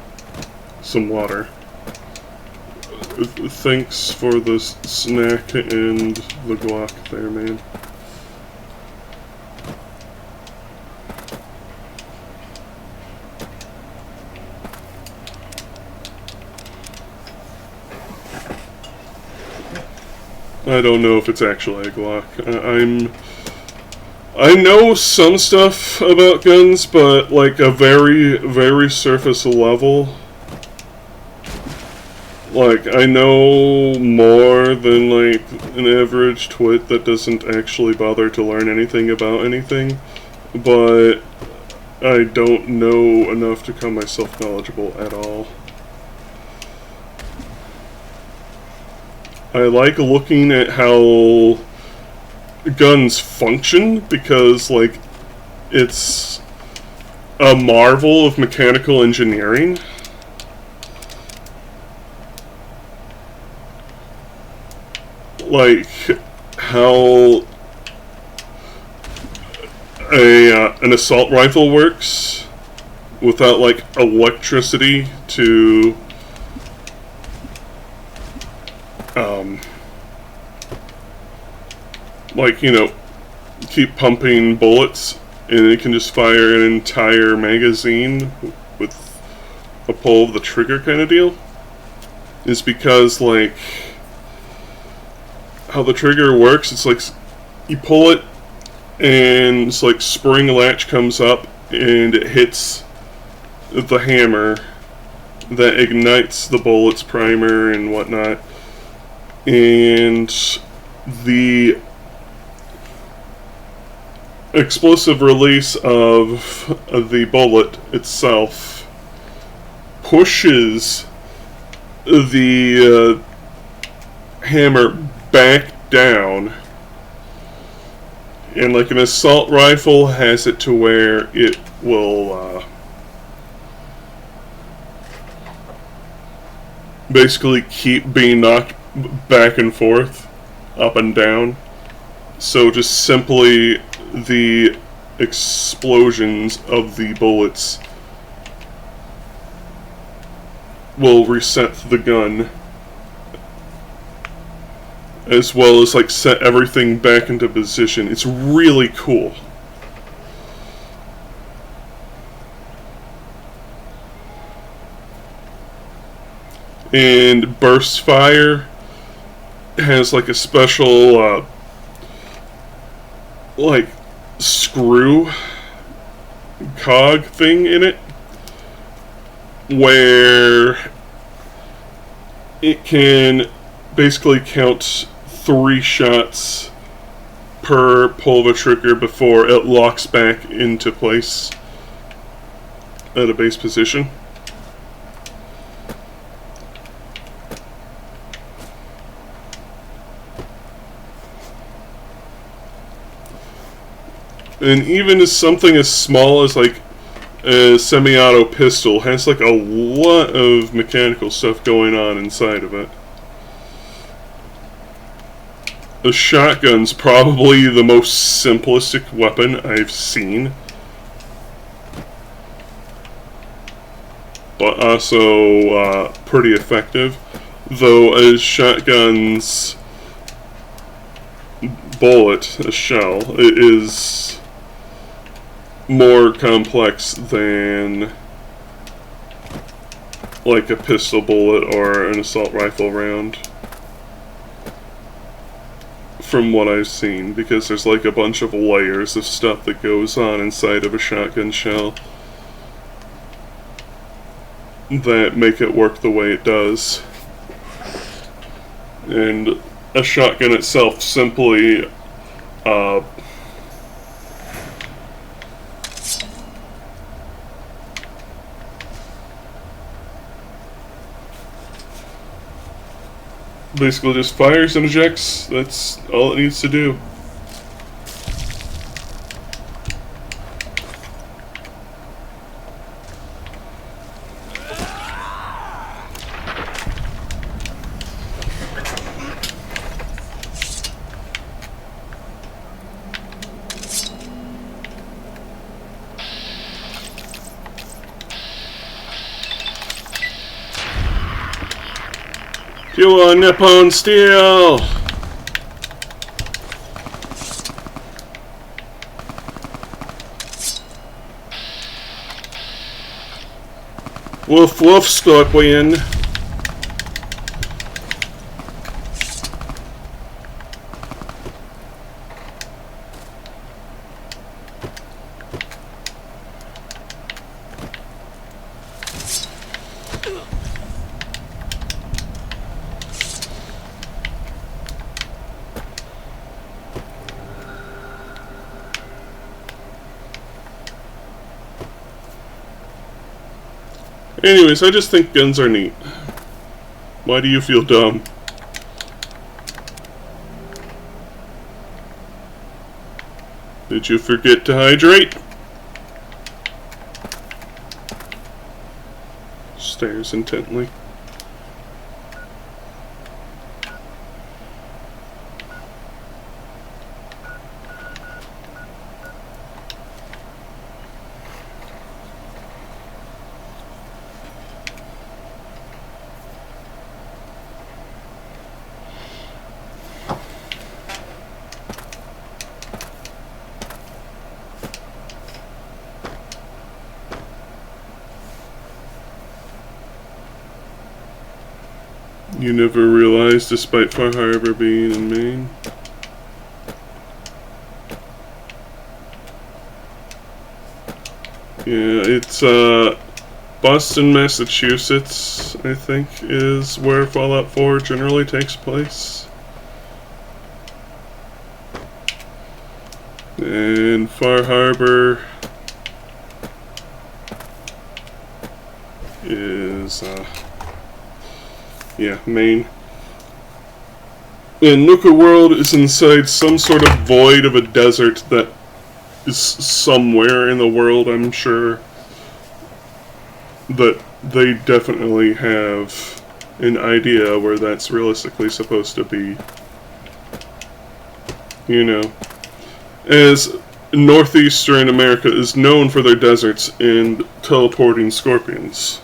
some water. Thanks for the snack and the Glock there, man. I don't know if it's actually a Glock. I know some stuff about guns, but like a very, very surface level. Like, I know more than like an average twit that doesn't actually bother to learn anything about anything, but I don't know enough to call myself knowledgeable at all. I like looking at how guns function because, like, it's a marvel of mechanical engineering. Like, how an assault rifle works without, like, electricity to like, you know, keep pumping bullets, and it can just fire an entire magazine with a pull of the trigger kind of deal, is because, like, how the trigger works, it's like you pull it, and it's like spring latch comes up, and it hits the hammer that ignites the bullet's primer and whatnot, and the explosive release of the bullet itself pushes the hammer back down, and like an assault rifle has it to where it will basically keep being knocked back and forth, up and down. So just simply the explosions of the bullets will reset the gun, as well as like set everything back into position. It's really cool. And burst fire has like a special like screw cog thing in it where it can basically count 3 shots per pull of a trigger before it locks back into place at a base position. And even as something as small as like a semi-auto pistol has like a lot of mechanical stuff going on inside of it. The shotgun's probably the most simplistic weapon I've seen. But also pretty effective. Though a shotgun's bullet, a shell, it is more complex than like a pistol bullet or an assault rifle round. From what I've seen, because there's like a bunch of layers of stuff that goes on inside of a shotgun shell that make it work the way it does. And a shotgun itself simply basically just fires and ejects. That's all it needs to do. You are Nippon Steel! Woof woof, Scorpion. Anyways, I just think guns are neat. Why do you feel dumb? Did you forget to hydrate? Stares intently. You never realized, despite Far Harbor being in Maine? Yeah, it's Boston, Massachusetts, I think, is where Fallout 4 generally takes place. And Far Harbor is yeah, Maine. And Nuka World is inside some sort of void of a desert that is somewhere in the world, I'm sure. That they definitely have an idea where that's realistically supposed to be. You know, as northeastern America is known for their deserts and teleporting scorpions.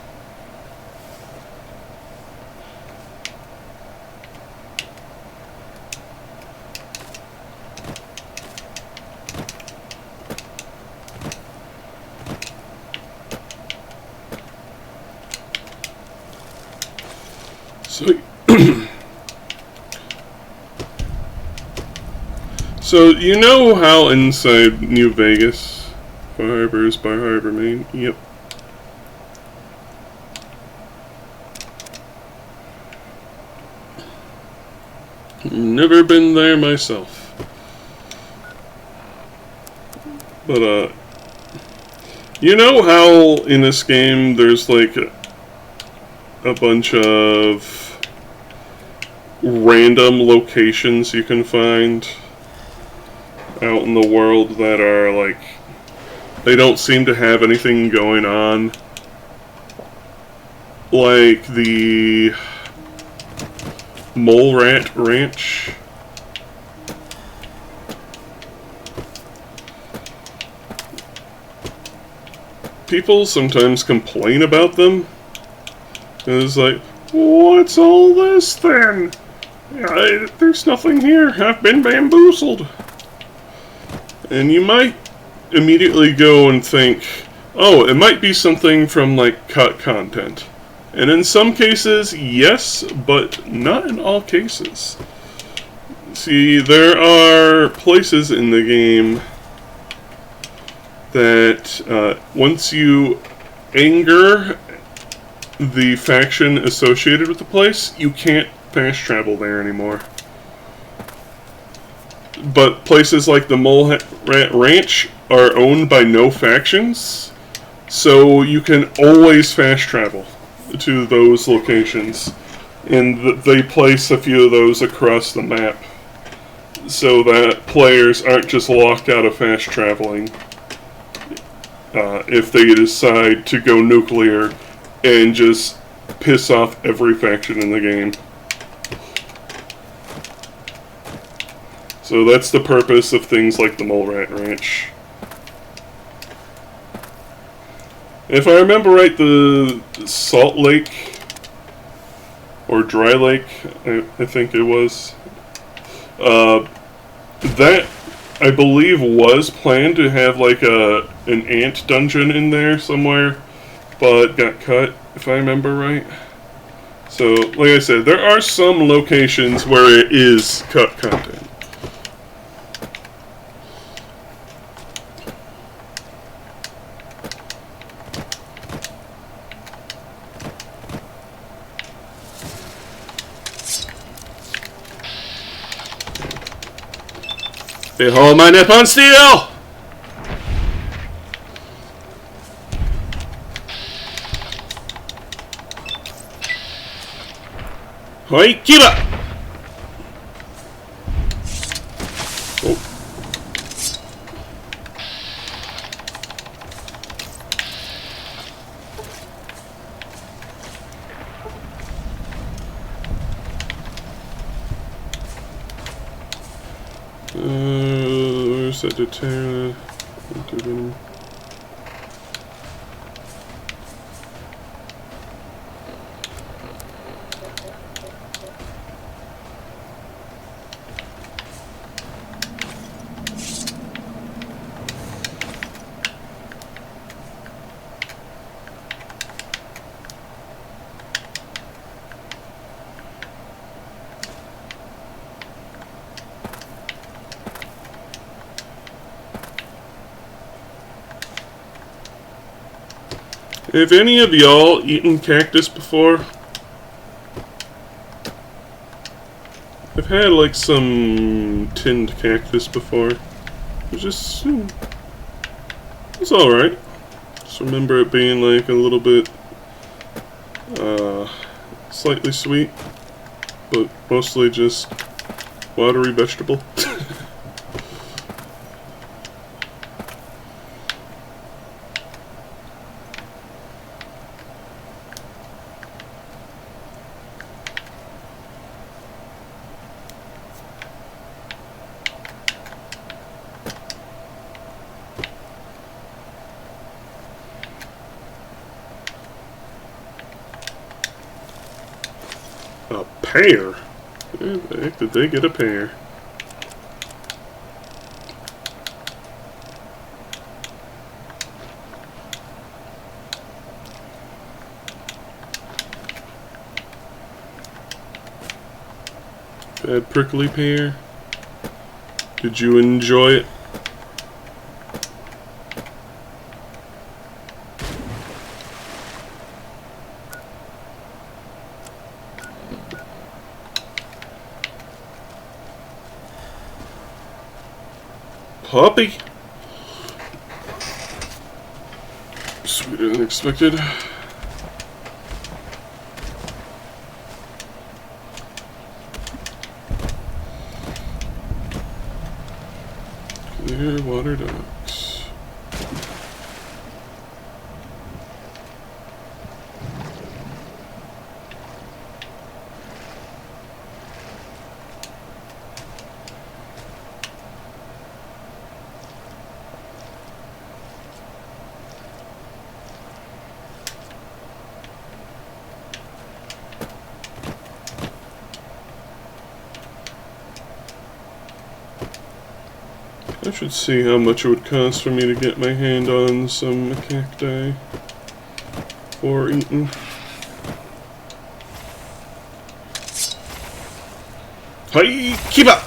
So, you know how inside New Vegas, Bar Harbor is Bar Harbor, Maine? Yep. Never been there myself. But, you know how in this game there's like a bunch of random locations you can find? out in the world that are like, they don't seem to have anything going on. Like the Mole Rat Ranch. People sometimes complain about them. And it's like, what's all this then? There's nothing here. I've been bamboozled. And you might immediately go and think, oh, it might be something from like cut content. And in some cases, yes, but not in all cases. See, there are places in the game that once you anger the faction associated with the place, you can't fast travel there anymore. But places like the Mole Rat Ranch are owned by no factions, so you can always fast travel to those locations. And they place a few of those across the map, so that players aren't just locked out of fast traveling if they decide to go nuclear and just piss off every faction in the game. So that's the purpose of things like the Mole Rat Ranch. If I remember right, the Salt Lake, or Dry Lake, I think it was, that, I believe, was planned to have like an ant dungeon in there somewhere, but got cut, if I remember right. So, like I said, there are some locations where it is cut content. Behold my Nippon Steel! Hoi, Kiba! Oh. Where's that deterrent? Have any of y'all eaten cactus before? I've had like some tinned cactus before. It's just, it's alright. Just remember it being like a little bit slightly sweet, but mostly just watery vegetable. A pear? Where the heck did they get a pear? Bad prickly pear? Did you enjoy it? Puppy! Sweeter than expected. Clearwater Docks. I should see how much it would cost for me to get my hand on some cacti for eating. Hi, keep up!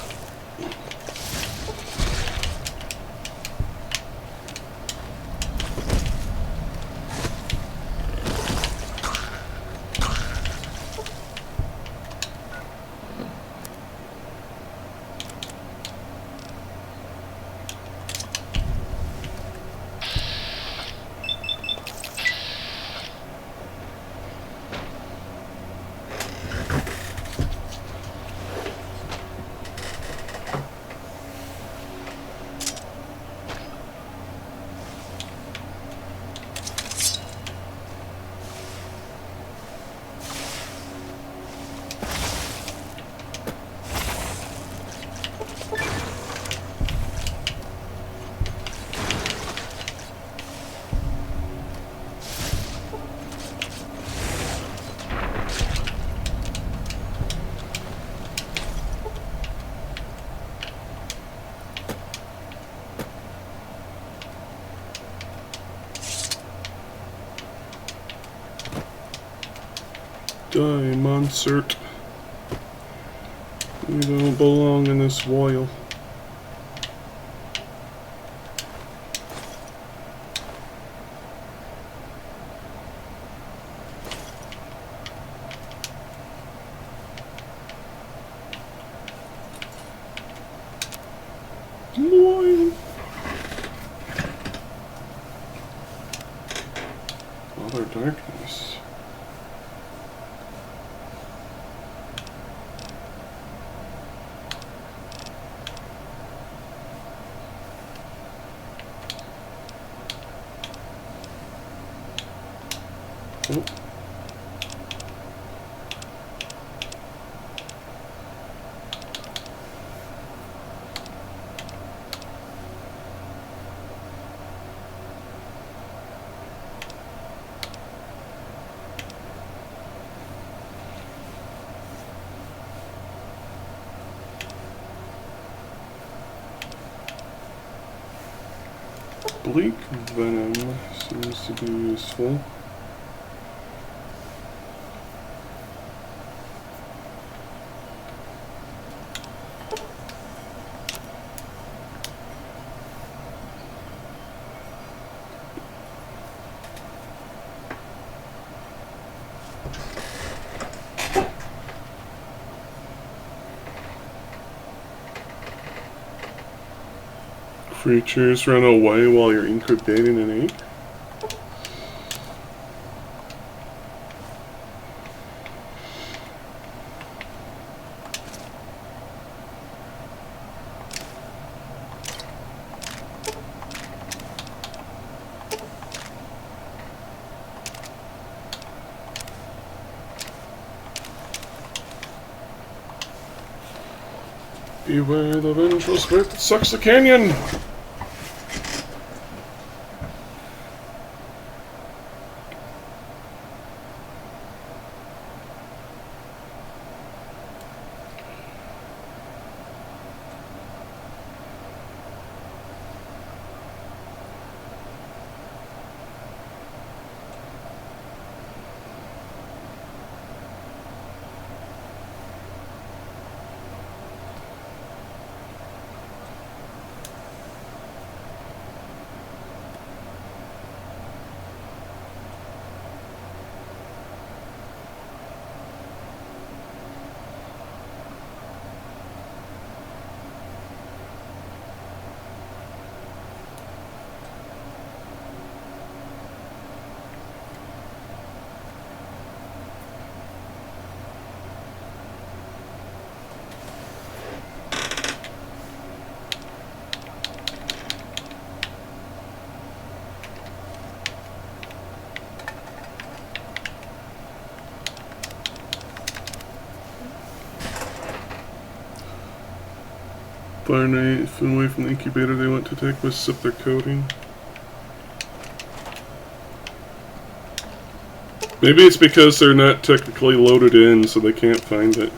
Die, Monsert. You don't belong in this oil. Oil. Other darkness. Oh. Bleak venom seems to be useful. Creatures run away while you're incubating an egg. Beware the vengeful spirit that sucks the canyon! far away from the incubator they want to take was sip their coating. Maybe it's because they're not technically loaded in, so they can't find it.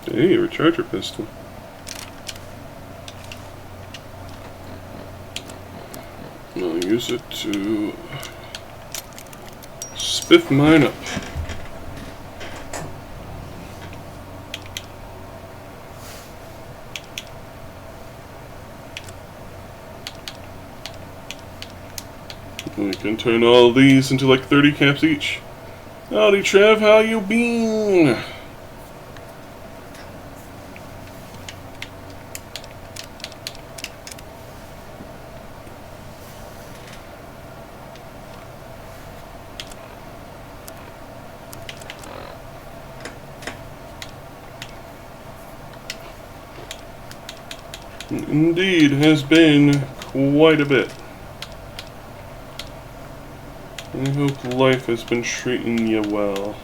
Hey, a recharger pistol. I'll use it to spiff mine up. We can turn all these into like 30 caps each. Howdy Trev, how you been? Indeed, has been quite a bit. I hope life has been treating you well.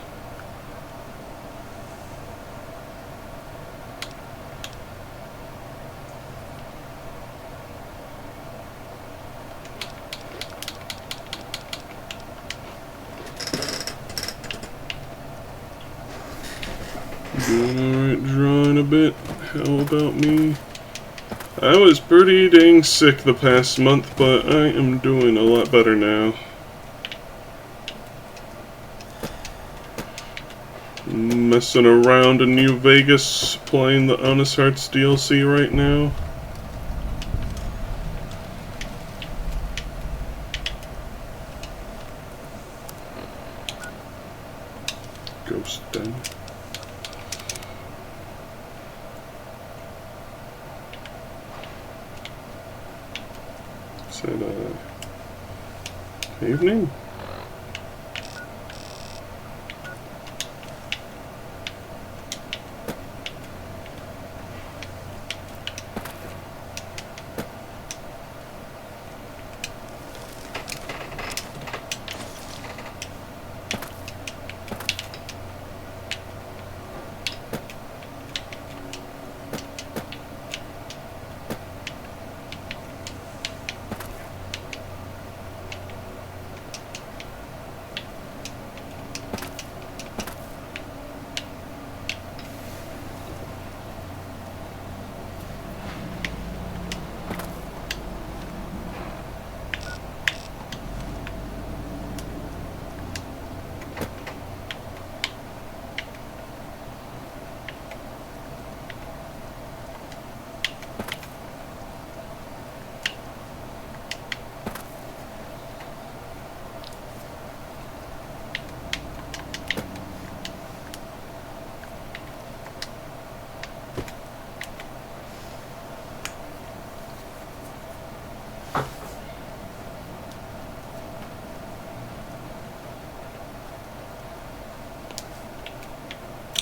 Doing alright drawing a bit. How about me? I was pretty dang sick the past month, but I am doing a lot better now. Messing around in New Vegas, playing the Honest Hearts DLC right now. Ghost Den. Is that evening?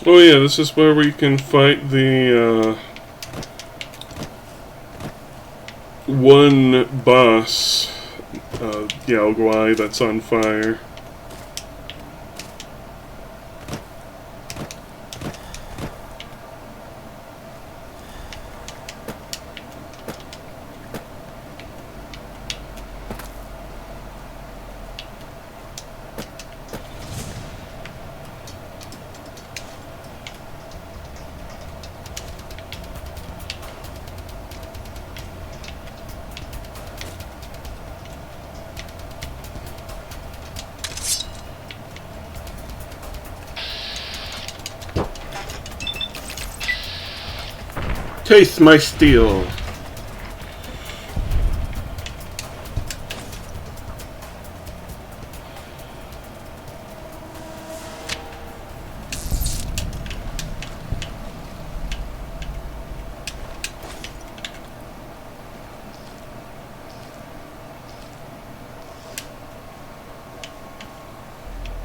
Oh yeah, this is where we can fight the one boss, Yao Guai, that's on fire. Taste my steel.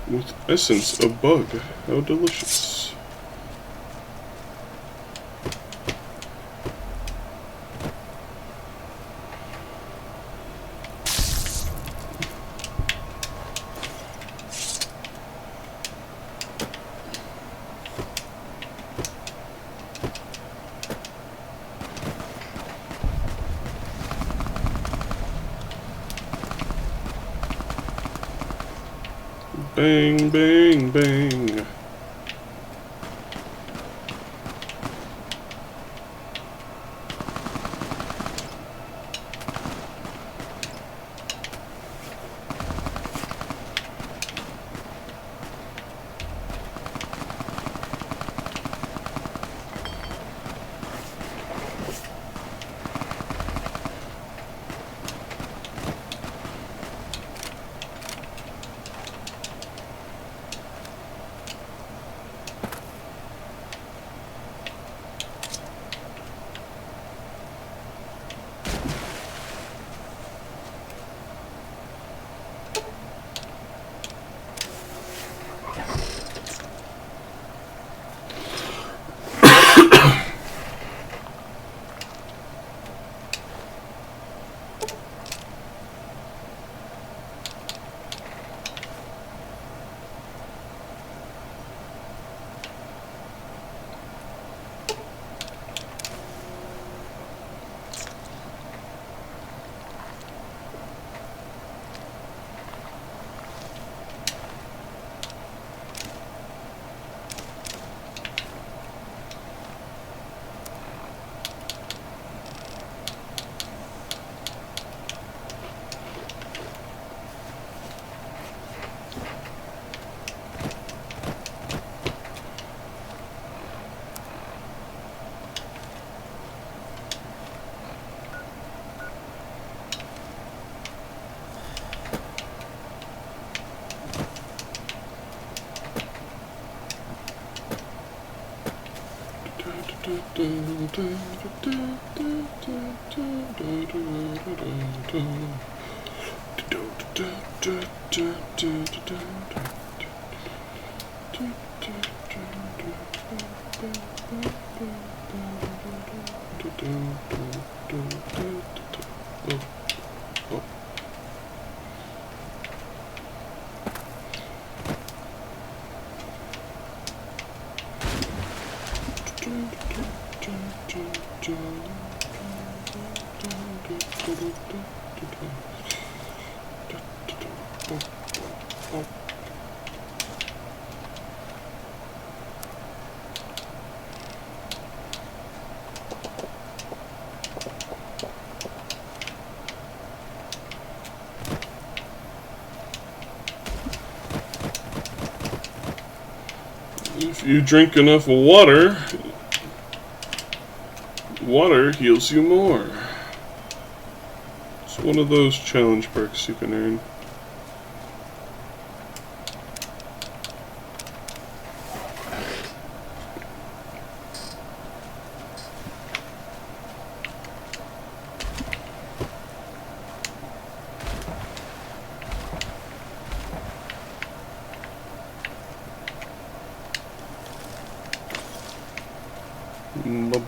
with essence of bug. How delicious. Bang, bang, bang. If you drink enough water, water heals you more. It's one of those challenge perks you can earn.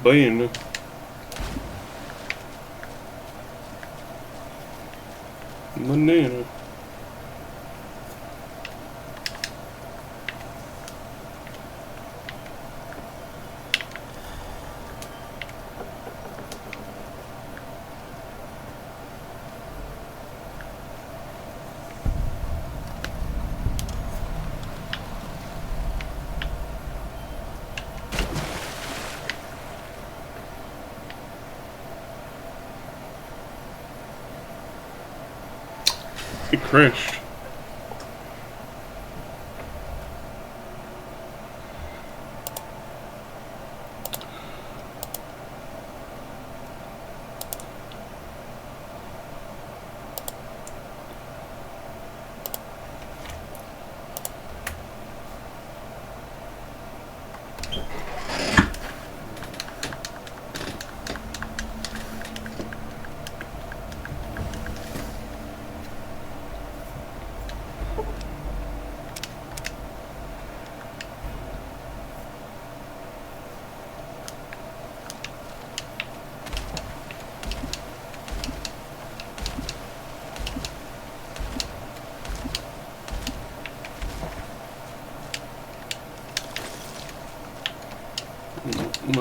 Bem. Maneiro. It crashed.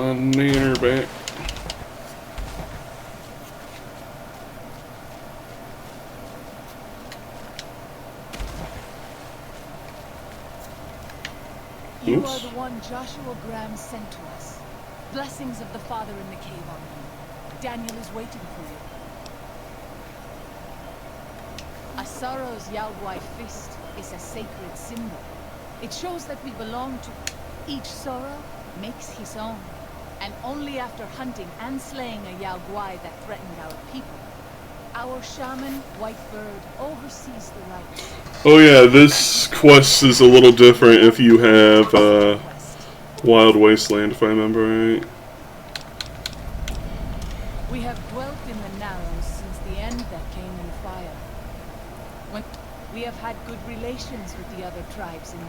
my nanner back. You are Oops. the one Joshua Graham sent to us. Blessings of the Father in the cave on you. Daniel is waiting for you. Asara's Yalwai fist is a sacred symbol. It shows that we belong to... Each Sora makes his own. And only after hunting and slaying a Yalwai that threatened our people. Our shaman, Whitebird, oversees the rites. Oh yeah, this quest is a little different if you have Wild Wasteland, if I remember right. We have dwelt in the Narrows since the end that came in fire. When we have had good relations with the other tribes, and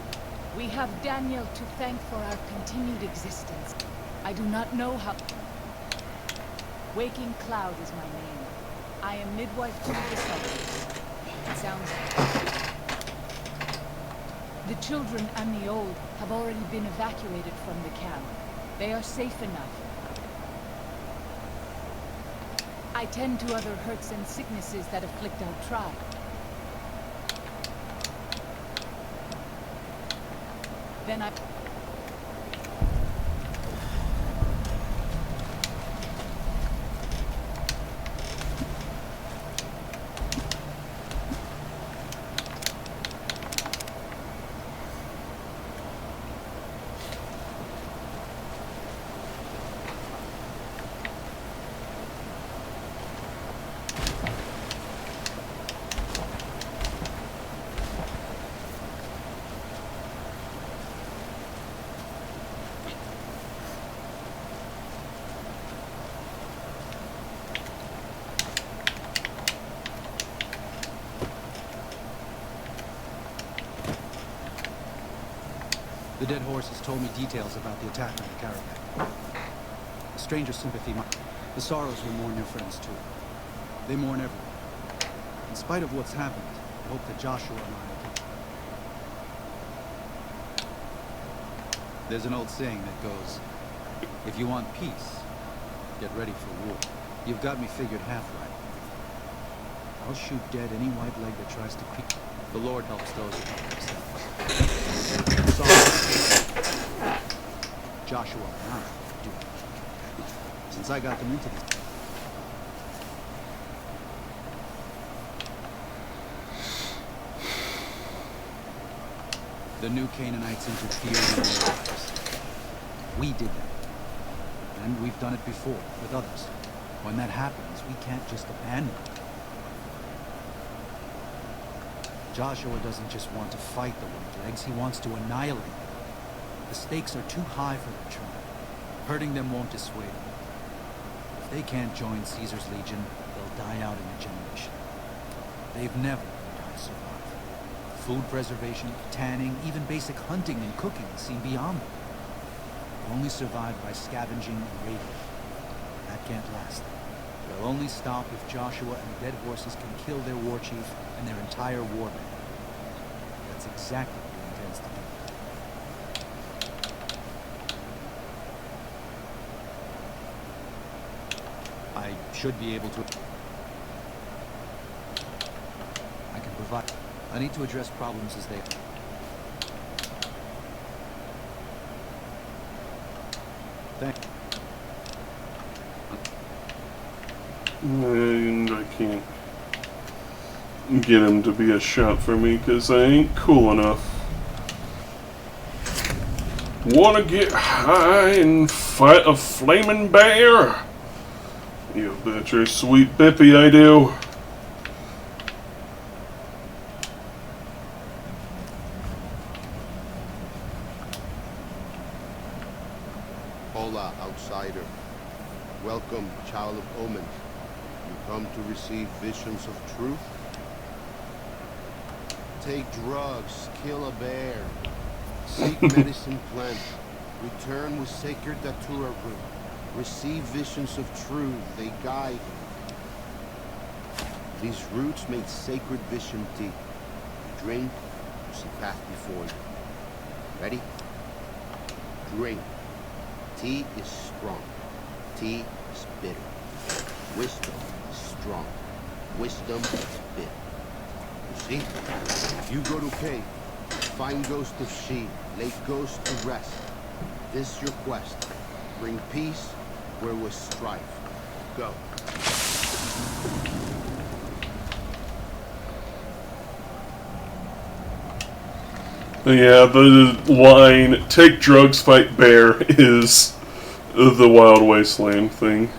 we have Daniel to thank for our continued existence. I do not know how... Waking Cloud is my name. I am midwife to the Sorrows. It sounds... The children and the old have already been evacuated from the camp. They are safe enough. I tend to other hurts and sicknesses that afflict our tribe. Then I... The dead horse has told me details about the attack on the caravan. A stranger's sympathy. The Sorrows will mourn your friends too. They mourn everyone. In spite of what's happened, I hope that Joshua and I will... There's an old saying that goes, if you want peace, get ready for war. You've got me figured half right. I'll shoot dead any white leg that tries to creep. The Lord helps those who help themselves. Joshua and I do. Since I got them into this. The new Canaanites interfered in our lives. We did that. And we've done it before, with others. When that happens, we can't just abandon it. Joshua doesn't just want to fight the Whitelegs, he wants to annihilate them. The stakes are too high for their tribe. Hurting them won't dissuade them. If they can't join Caesar's Legion, they'll die out in a generation. They've never learned how to survive. Food preservation, tanning, even basic hunting and cooking seem beyond them. They only survive by scavenging and raiding. That can't last. They'll only stop if Joshua and the dead horses can kill their war chief and their entire war band. That's exactly what he intends to do. I should be able to... I can provide... I need to address problems as they... Thank you. And I can't get him to be a shot for me because I ain't cool enough. Wanna get high and fight a flaming bear? You bet your sweet bippy I do. Hola, outsider. Welcome, child of omens. You come to receive visions of truth? Take drugs, kill a bear, seek medicine plant, return with sacred datura root, receive visions of truth, they guide you. These roots make sacred vision tea. You drink, you see path before you. Ready? Drink. Tea is strong. Tea is bitter. Wisdom is strong. Wisdom is bitter. You see? You go to cave. Find Ghost of She. Lay Ghost to rest. This your quest. Bring peace where was strife. Go. Yeah, the line, take drugs, fight bear, is the Wild Wasteland thing.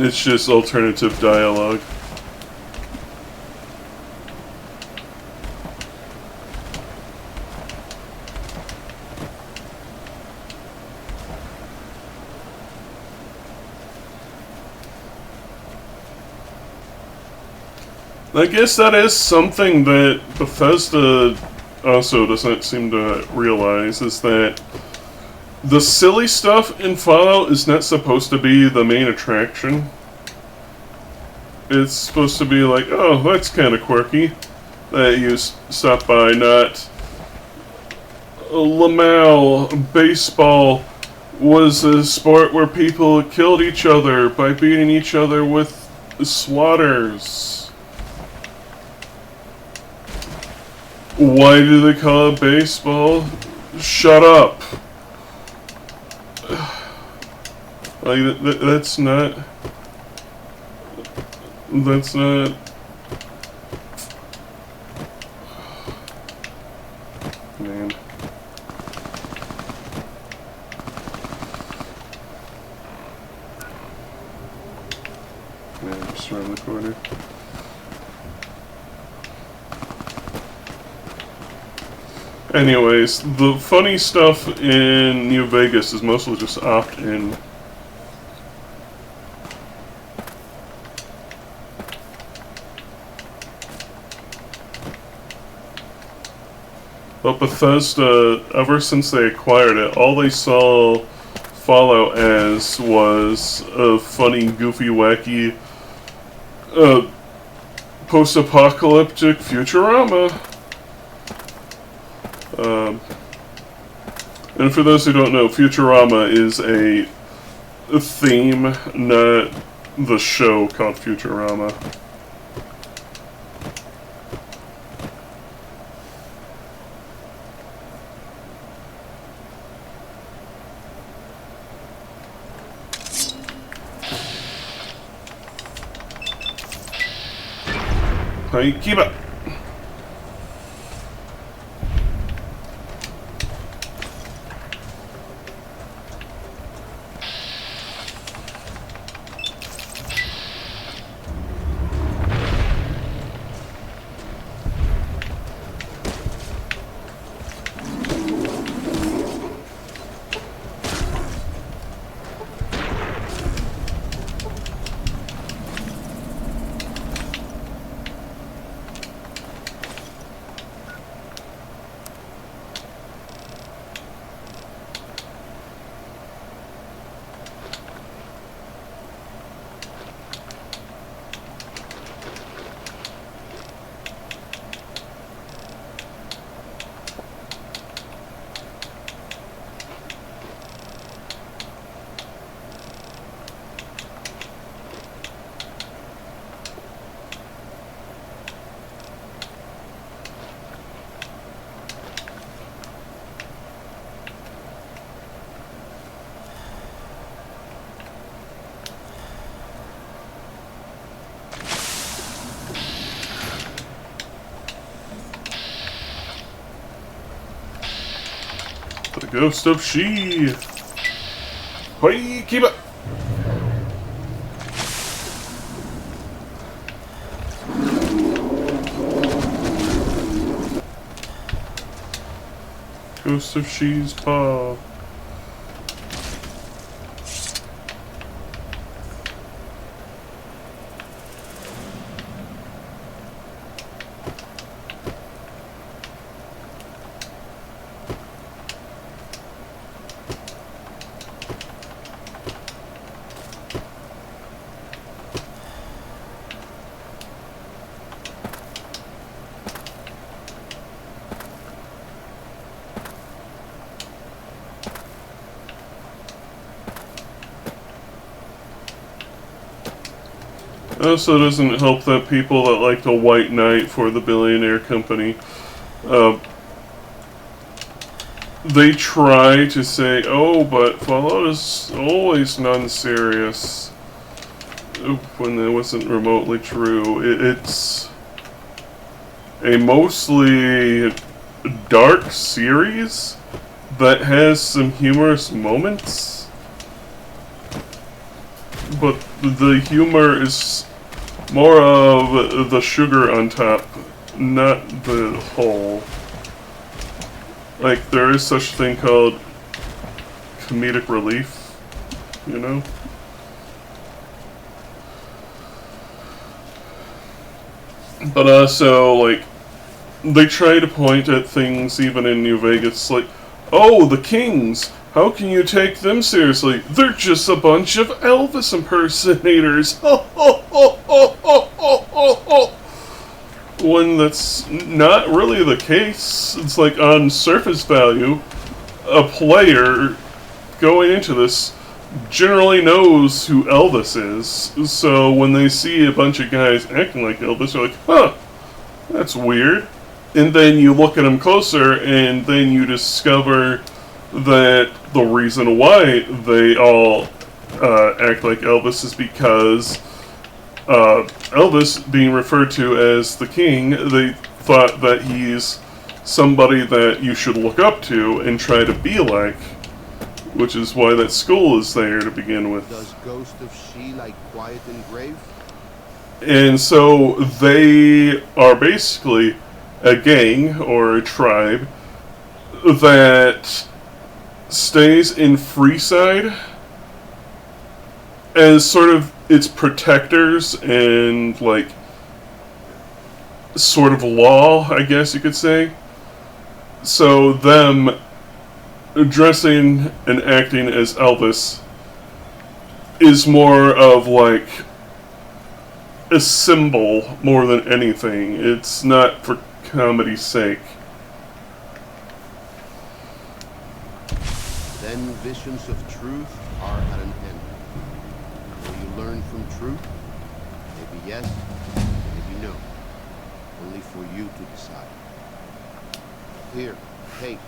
It's just alternative dialogue. I guess that is something that Bethesda also doesn't seem to realize, is that the silly stuff in Fallout is not supposed to be the main attraction. It's supposed to be like, oh, that's kind of quirky that you stop by, not Lamal, baseball was a sport where people killed each other by beating each other with swatters. Why do they call it baseball? Shut up. Like, that's not... That's not... Man. Yeah, just around the corner. Anyways, the funny stuff in New Vegas is mostly just opt-in. But Bethesda, ever since they acquired it, all they saw Fallout as was a funny, goofy, wacky, post-apocalyptic Futurama. And for those who don't know, Futurama is a theme, not the show called Futurama. Hey, keep up! The Ghost of She. Hey, keep it. Ghost of She's paw. also doesn't help that people that like to white knight for the billionaire company, they try to say, oh, but Fallout is always non-serious, when that wasn't remotely true. It's a mostly dark series that has some humorous moments, but the humor is more of the sugar on top, not the whole. Like, there is such a thing called comedic relief, you know? But also, like, they try to point at things even in New Vegas, like, oh, the Kings! How can you take them seriously? They're just a bunch of Elvis impersonators! When that's not really the case. It's like, on surface value, a player going into this generally knows who Elvis is, so when they see a bunch of guys acting like Elvis, they're like, huh, that's weird. And then you look at them closer, and then you discover that the reason why they all act like Elvis is because Elvis, being referred to as the king, they thought that he's somebody that you should look up to and try to be like, which is why that school is there to begin with. Does Ghost of She like quiet and grave? And so they are basically a gang or a tribe that stays in Freeside as sort of its protectors and, like, sort of law, I guess you could say. So them dressing and acting as Elvis is more of, like, a symbol more than anything. It's not for comedy's sake. Then visions of truth are at an end. Will you learn from truth? Maybe yes, maybe no. Only for you to decide. Here, take.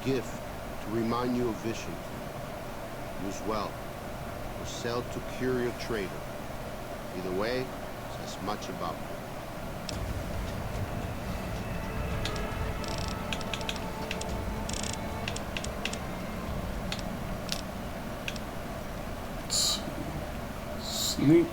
Gift to remind you of visions. Use well, or sell to curious trader. Either way, it's as much about you. Sneak.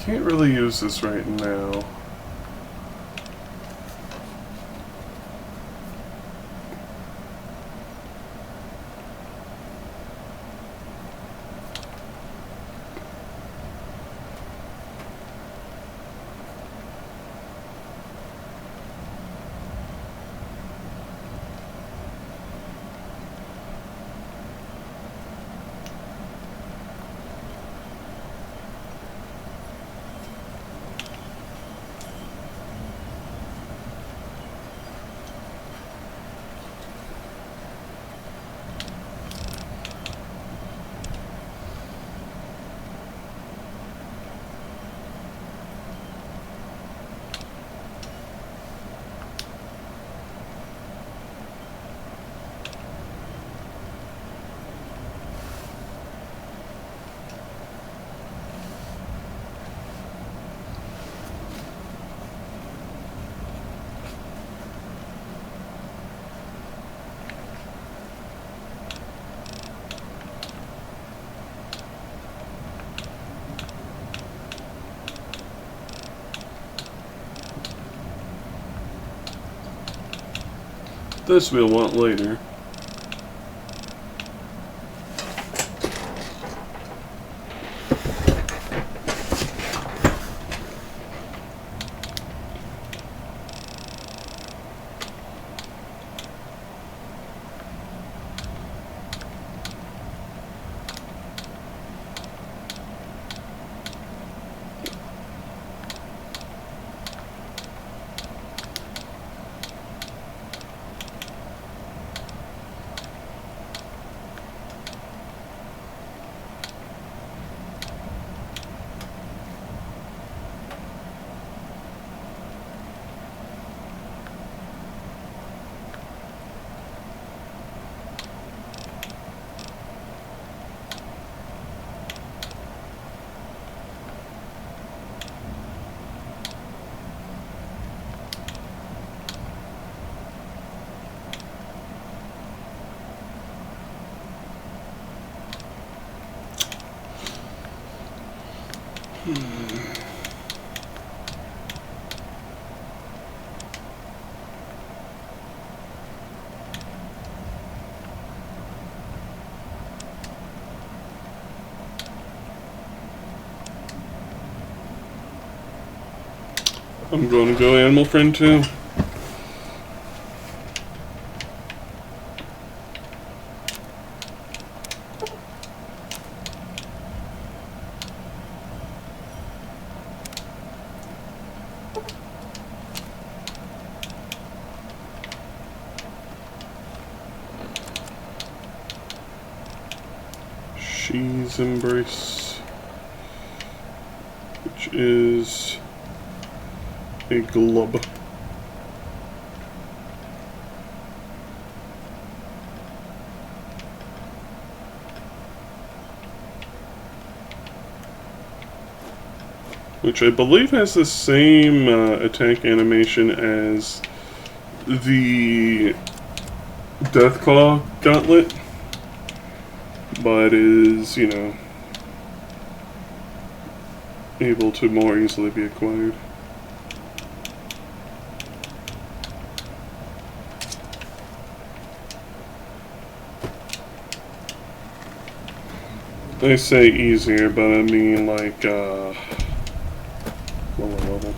Can't really use this right now. This we'll want later. I'm going to go Animal Friend too. She's Embrace, which is a glub. Which I believe has the same attack animation as the Deathclaw Gauntlet, but is, you know, able to more easily be acquired. I say easier, but I mean like, lower level.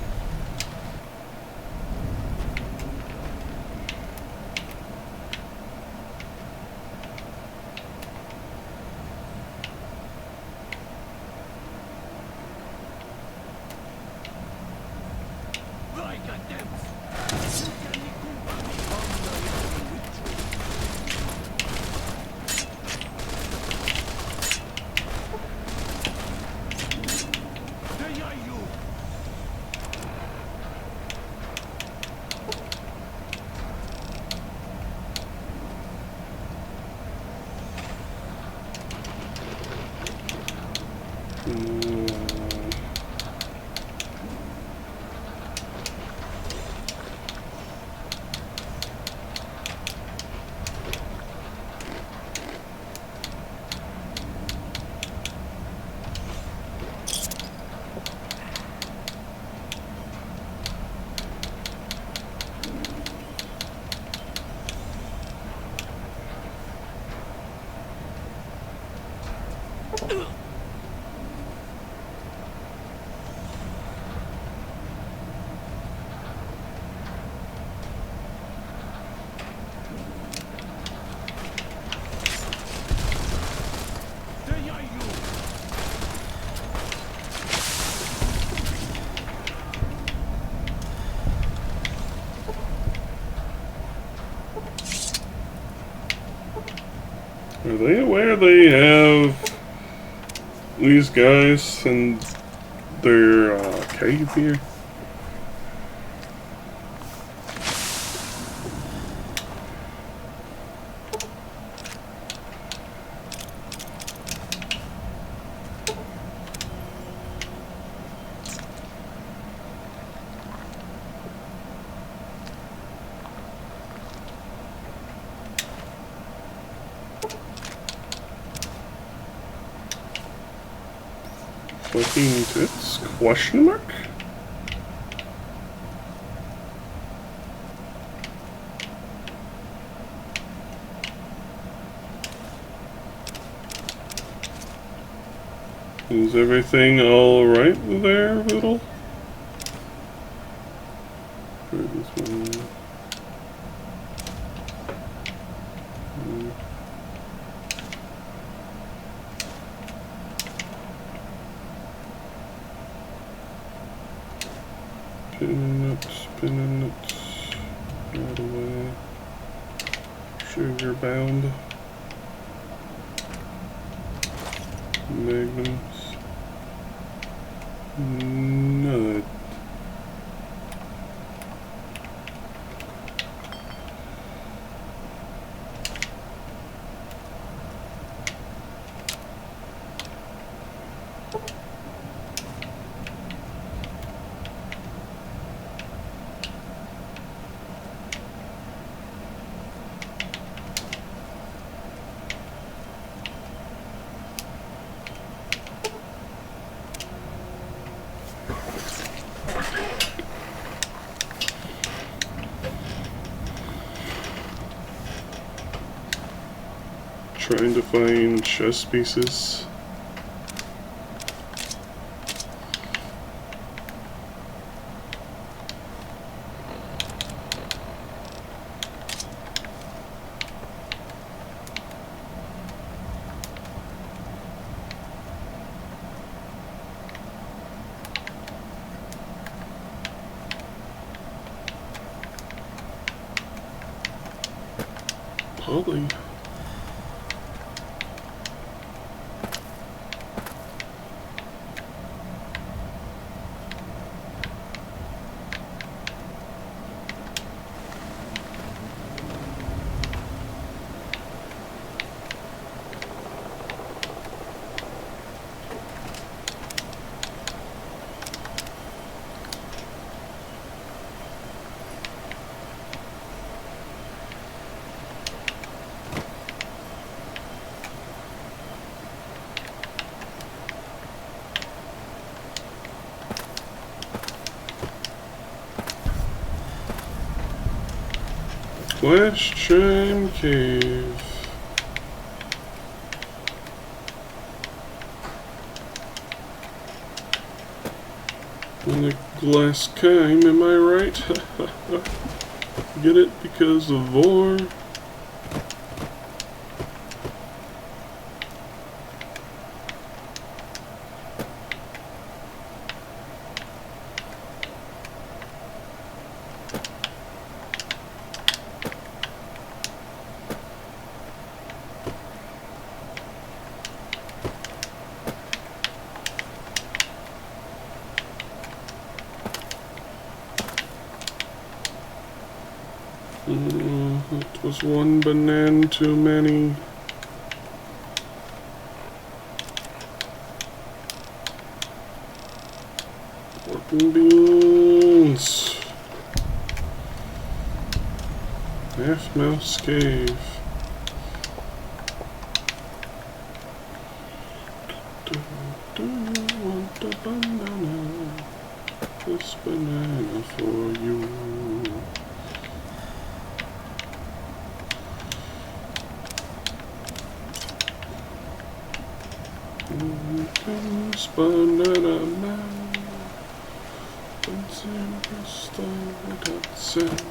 Are they aware they have these guys in their cave here? Fucking tits? Question mark? Is everything all right there, Riddle? Where's this one? Spinning it right away. Sugar bound. Magnums. Nut. trying to find chess pieces. Holy. Flash Chime Cave. And a glass chime, am I right? Get it because of Vor. It was one banana too many. Pork and beans. Half Mouse Cave. Do you want a banana? This banana for you. Banana man, dancing crystal without sand.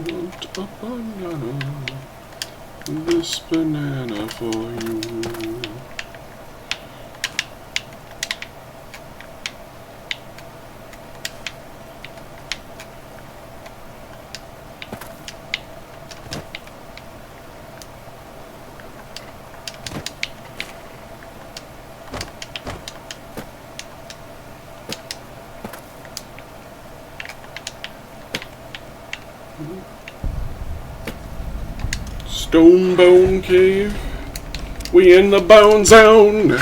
Want a banana, this banana for you. Stonebone Cave, we in the bone zone.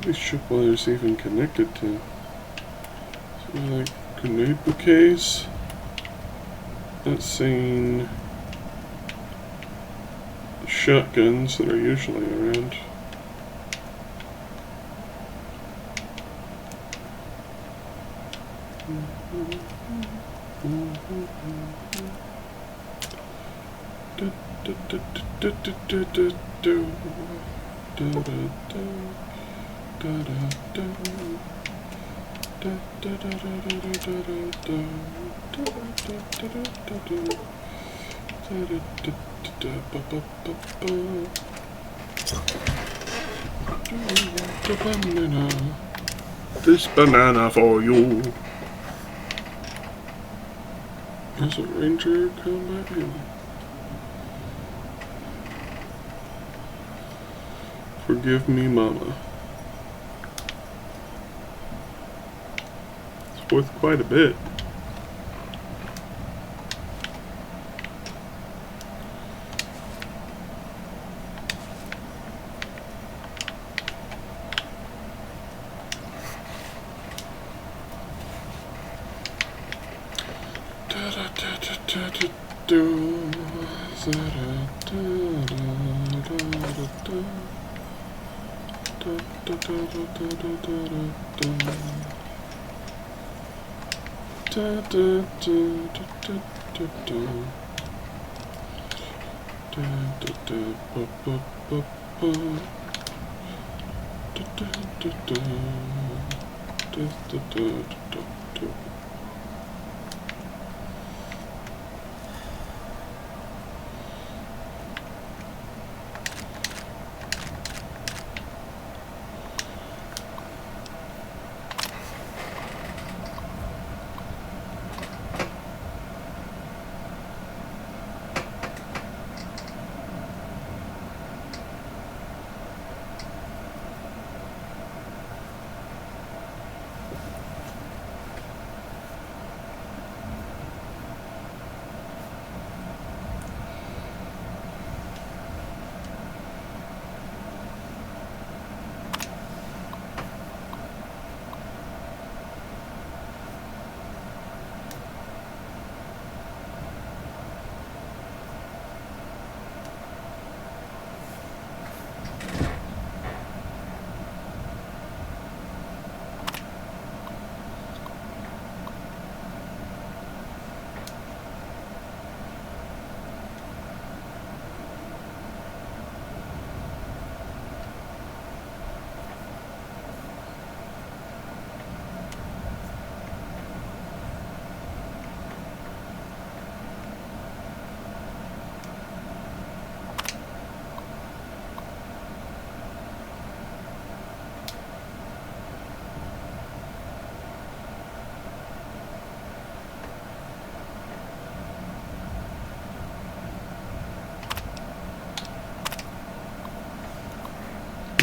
these tripwires even connected to? So like grenade bouquets. Not seeing shotguns that are usually around. This banana for you. There's a ranger combat heli. Forgive me, mama. It's worth quite a bit.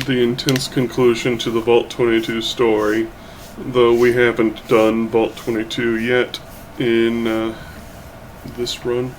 The intense conclusion to the Vault 22 story, though we haven't done Vault 22 yet in this run.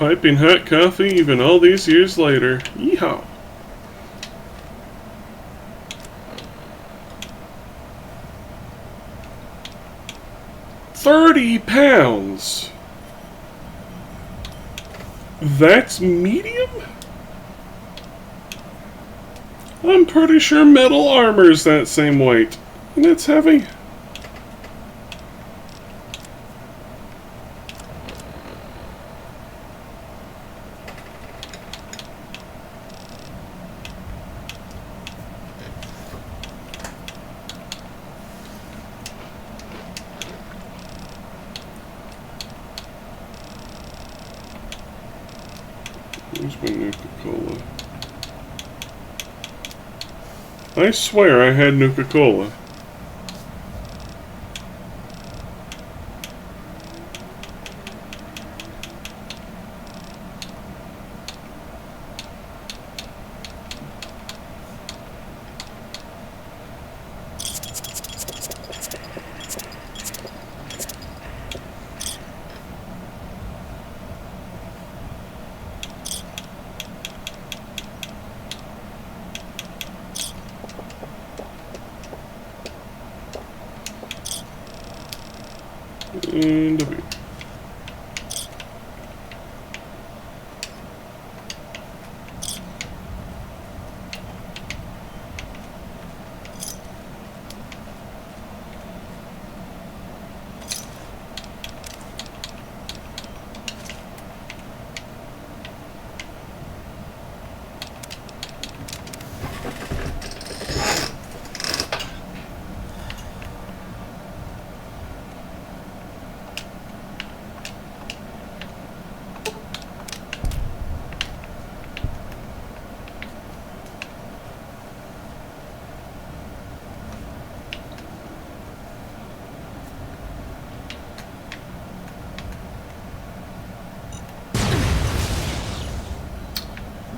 Piping hot coffee even all these years later. Yeehaw! £30! That's medium? I'm pretty sure metal armor's that same weight. And it's heavy. Where's my Nuka-Cola? I swear I had Nuka-Cola. And a beer.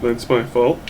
That's my fault.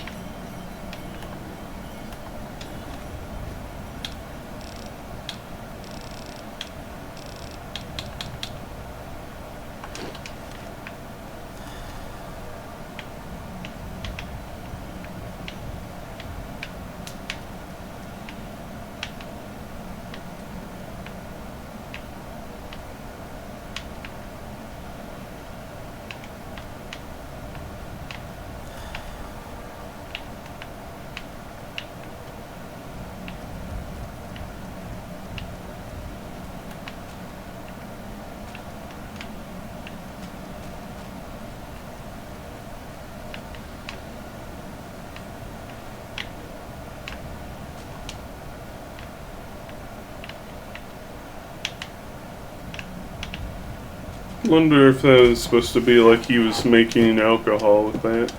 Wonder if that was supposed to be like he was making alcohol with that.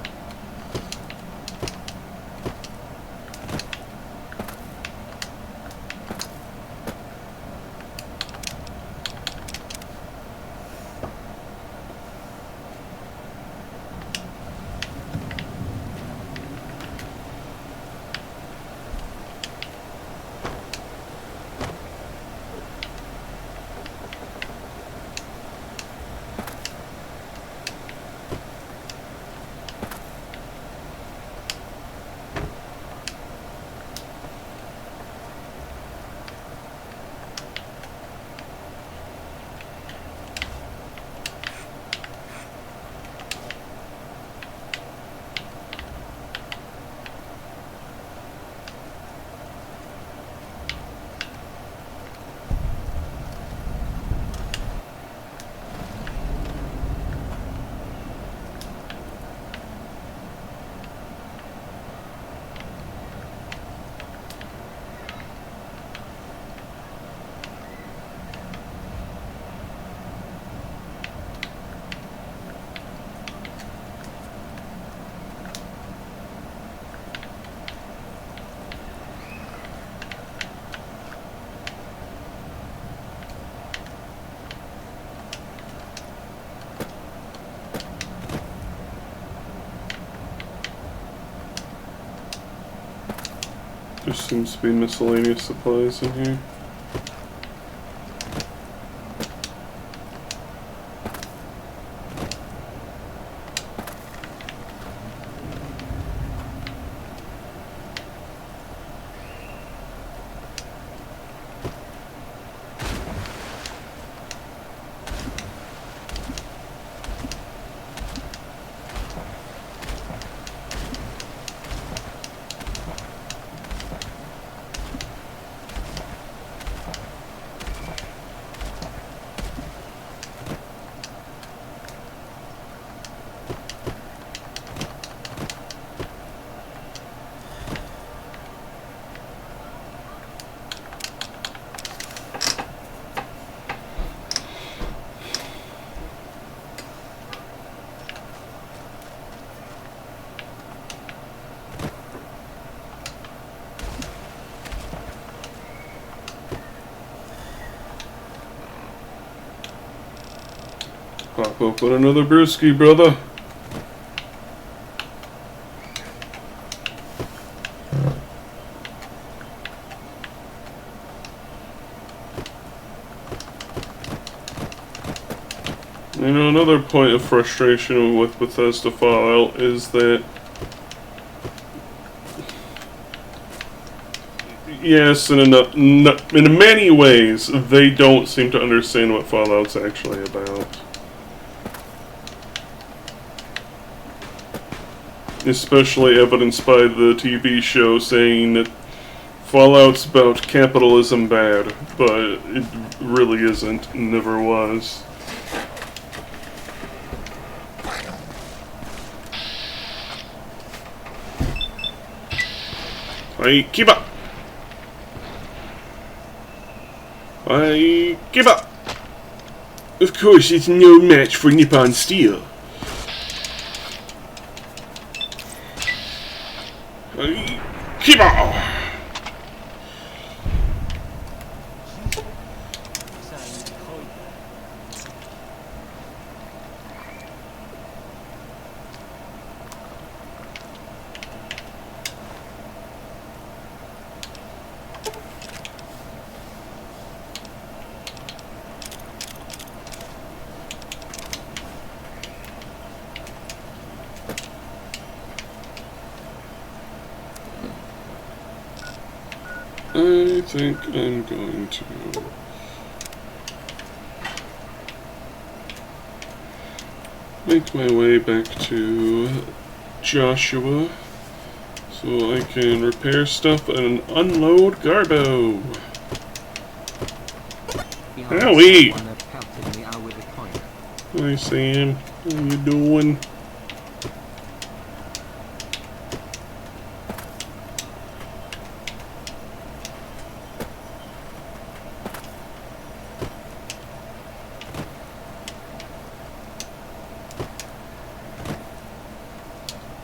There seems to be miscellaneous supplies in here. Pop open another brewski, brother. You know, another point of frustration with Bethesda Fallout is that, yes, in many ways, they don't seem to understand what Fallout's actually about. Especially evidenced by the TV show saying that Fallout's about capitalism bad, but it really isn't, never was. I keep up! I give up! Of course, it's no match for Nippon Steel. I keep up! I think I'm going to make my way back to Joshua so I can repair stuff and unload Garbo. Howie! Hi Sam, how you doing?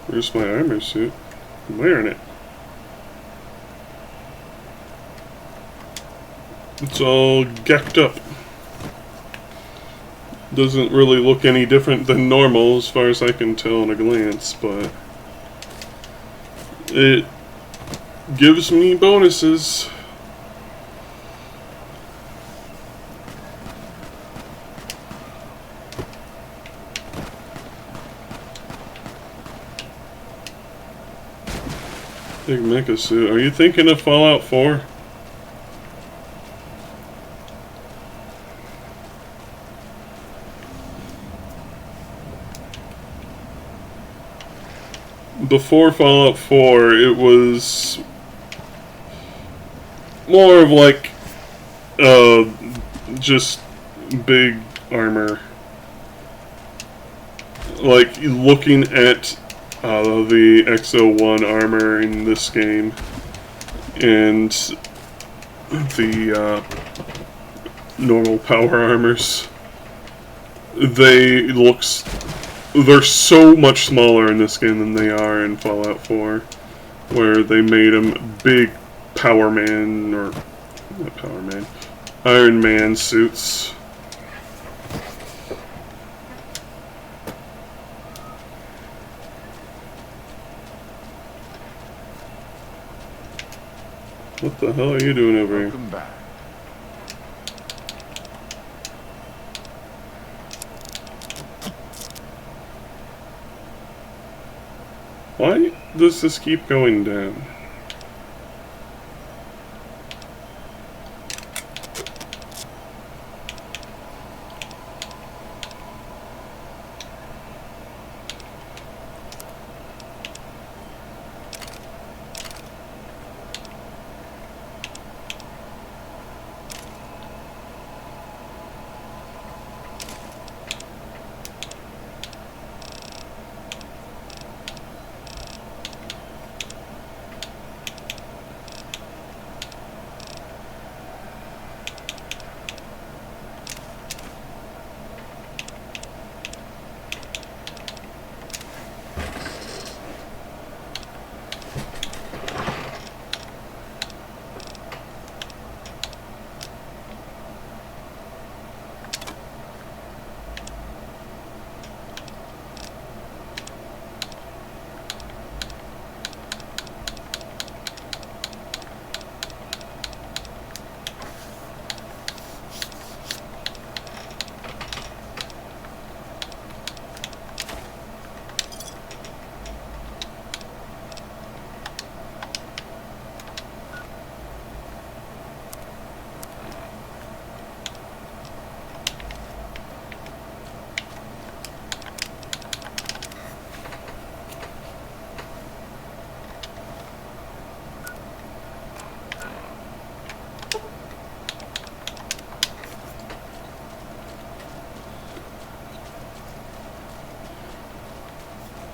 Where's my armor suit? I'm wearing it. It's all gecked up. Doesn't really look any different than normal as far as I can tell at a glance, but it gives me bonuses. Big mecha suit. Are you thinking of Fallout 4? Before Fallout 4, it was more of like just big armor. Like looking at the XO1 armor in this game and the normal power armors, they're so much smaller in this game than they are in Fallout 4, where they made them big Power Man, or not Power Man, Iron Man suits. What the hell are you doing over here? Welcome back. Why does this keep going down?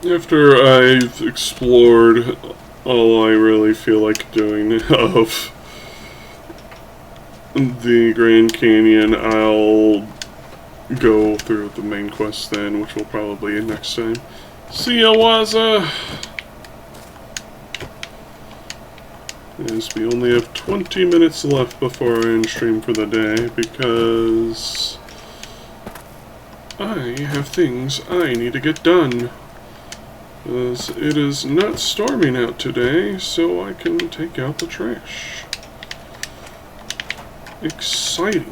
After I've explored all I really feel like doing of the Grand Canyon, I'll go through the main quest then, which will probably be next time. See ya, Waza! Yes, we only have 20 minutes left before I end stream for the day, because I have things I need to get done. As it is not storming out today, so I can take out the trash. Exciting.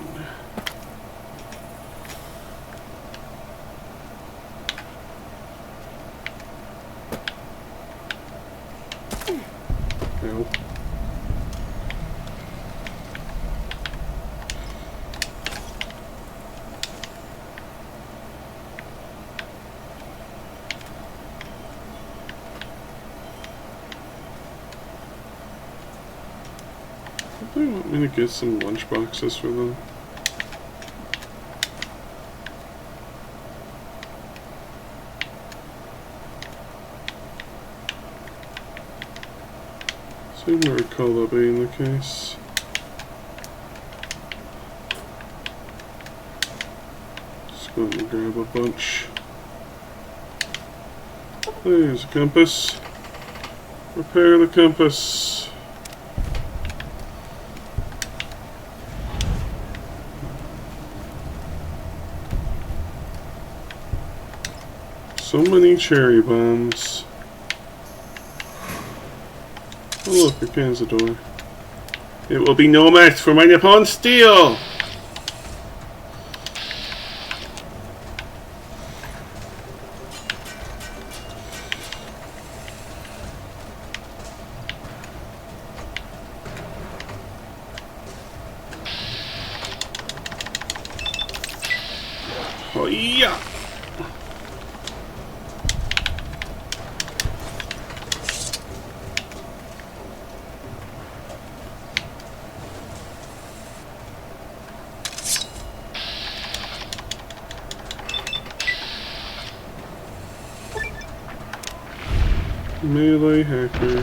Ow. They want me to get some lunch boxes for them. Seem to recall that being the case. Just go ahead and grab a bunch. There's a compass. Repair the compass. So many cherry bombs. Oh look, a Cazador. It will be no match for my Nippon Steel! Oh yeah! Melee hacker.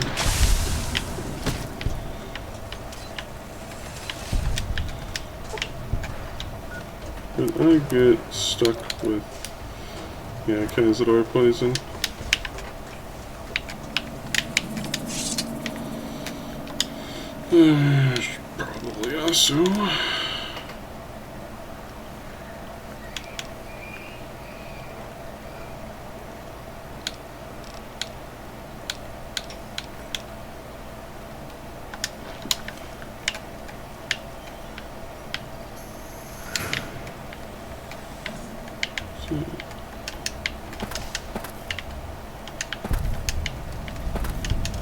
But I get stuck with, yeah, Cazador poison. Probably also.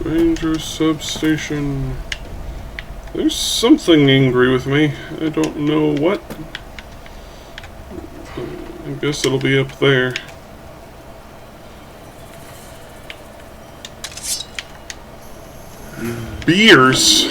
Ranger substation. There's something angry with me. I don't know what. I guess it'll be up there. Beers.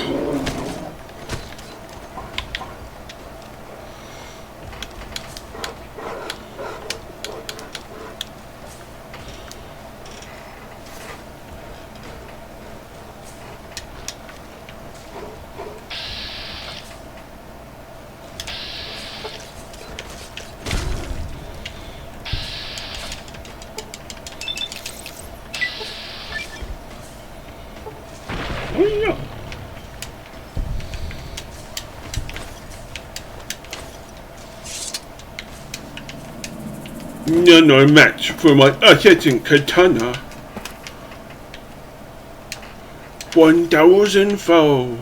No match for my assassin katana. 1,000 foe.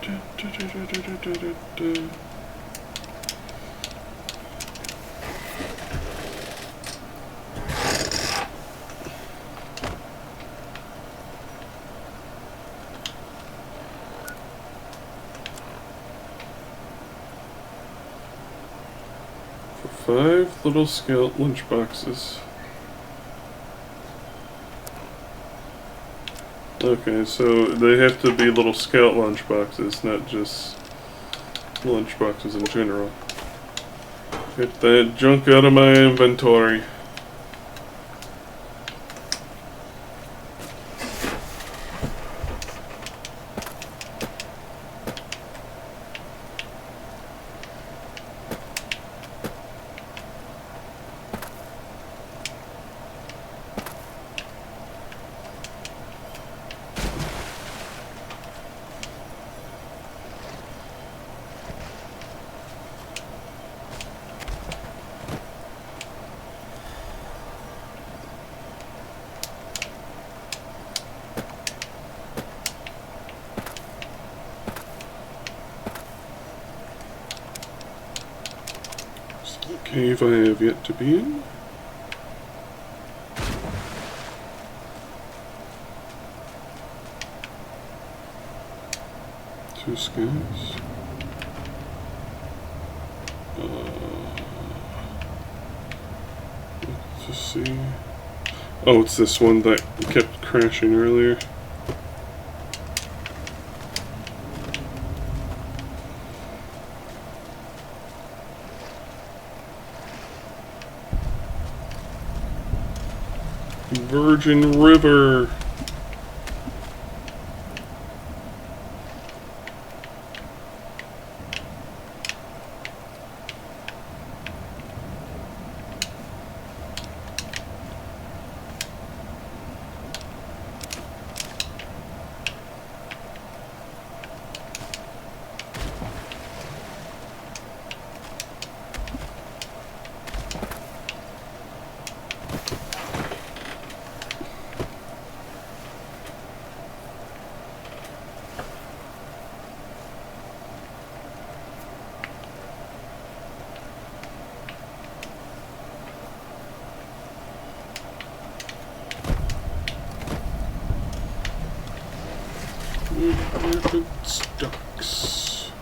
For 5 little scout lunchboxes. Okay, so they have to be little scout lunchboxes, not just lunchboxes in general. Get that junk out of my inventory. Cave I have yet to be in. Two scans. Let's just see. Oh, it's this one that kept crashing earlier. Virgin River. Stocks.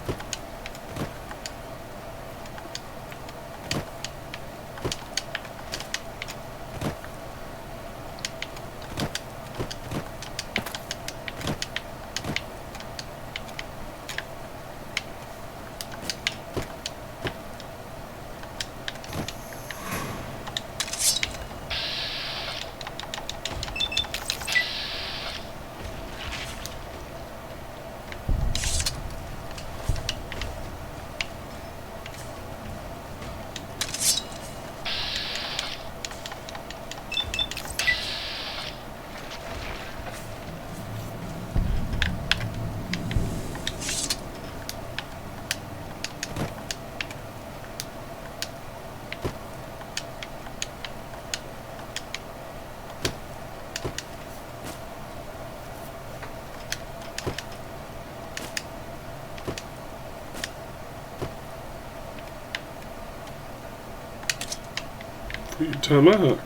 Tomahawk.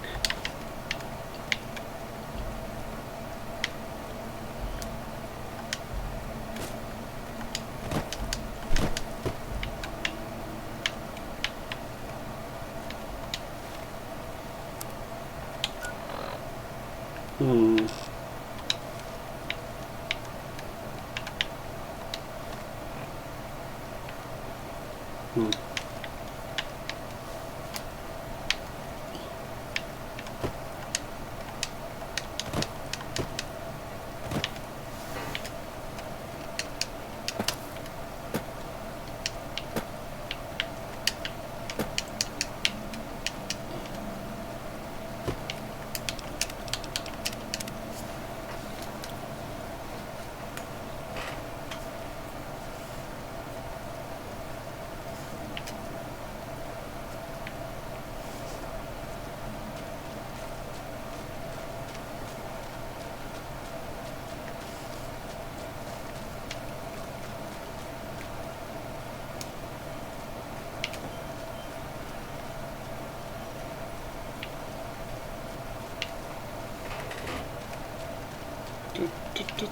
Hmm. I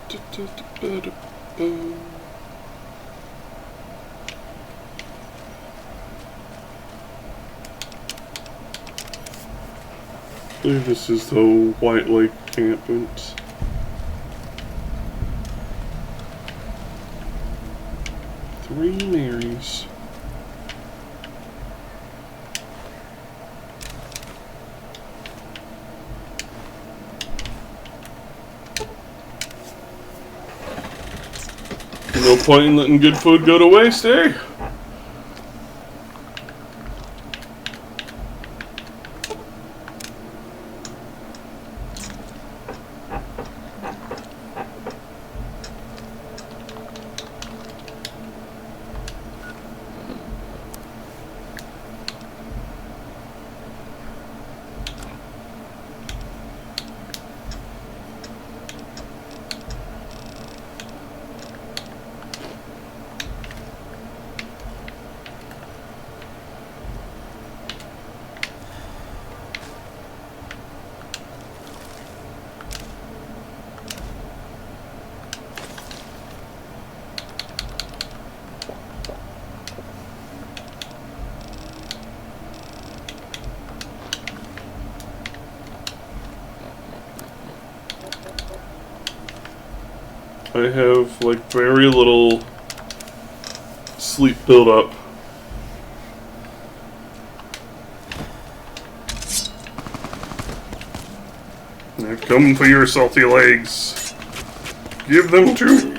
believe this is the White Lake Encampment. Three Marys. No point in letting good food go to waste, eh? I have like very little sleep build up. I've come for your salty legs. Give them to me.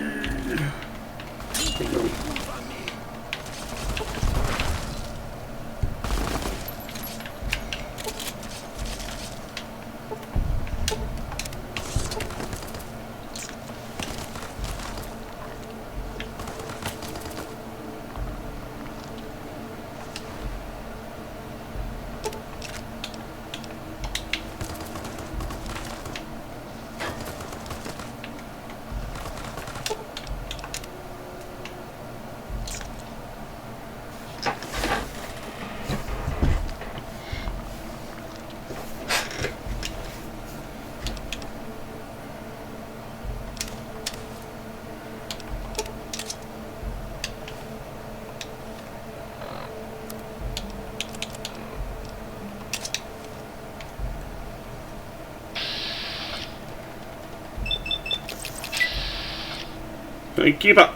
Hey, keep up.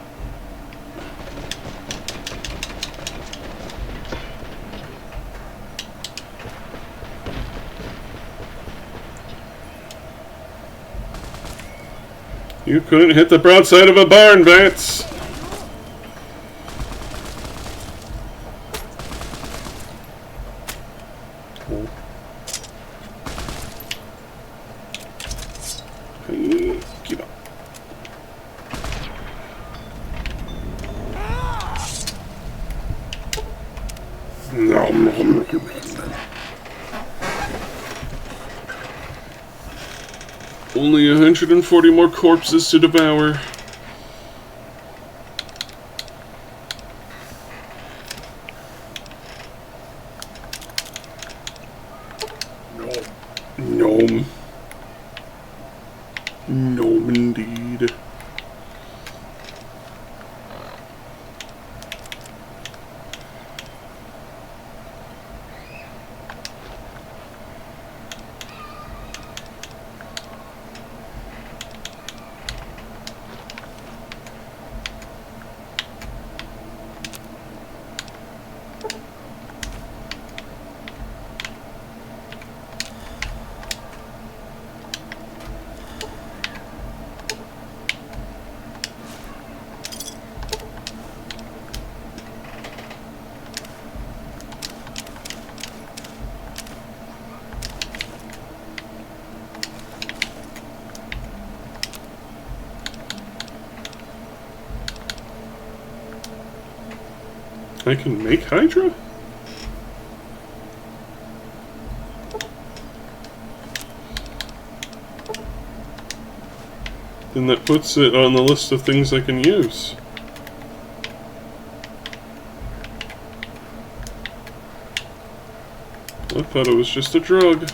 You couldn't hit the broadside of a barn, Vance. Cool. Hey, keep up. Nom, nom, nom. Only 140 more corpses to devour. Gnome. Gnome indeed. I can make Hydra? Then that puts it on the list of things I can use. I thought it was just a drug.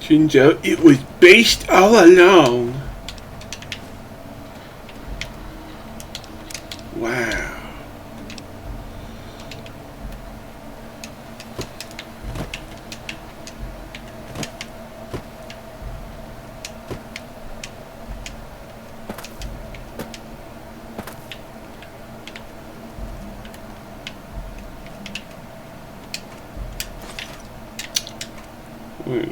Turns out it was based all along. Wow. Wait.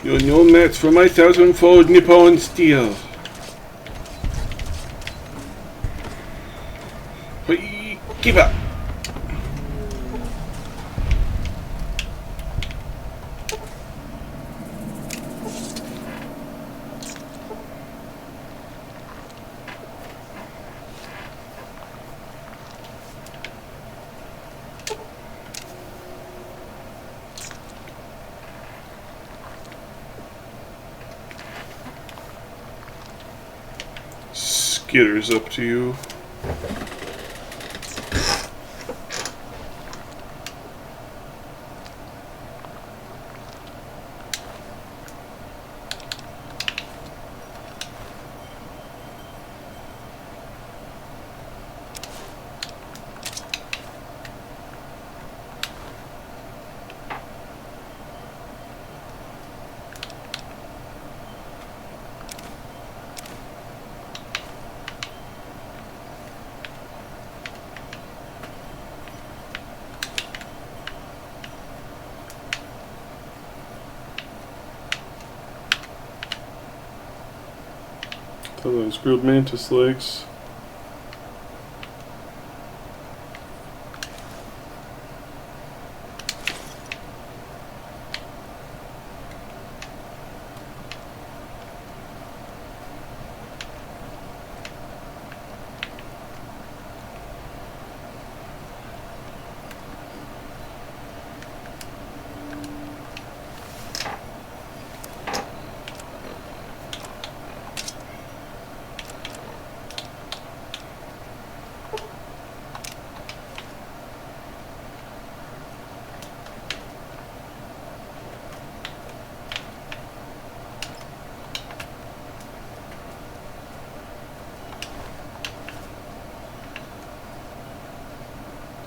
You're no match for my 1,000-fold Nippon steel. Give up. Skitter's up to you. Those grilled mantis legs.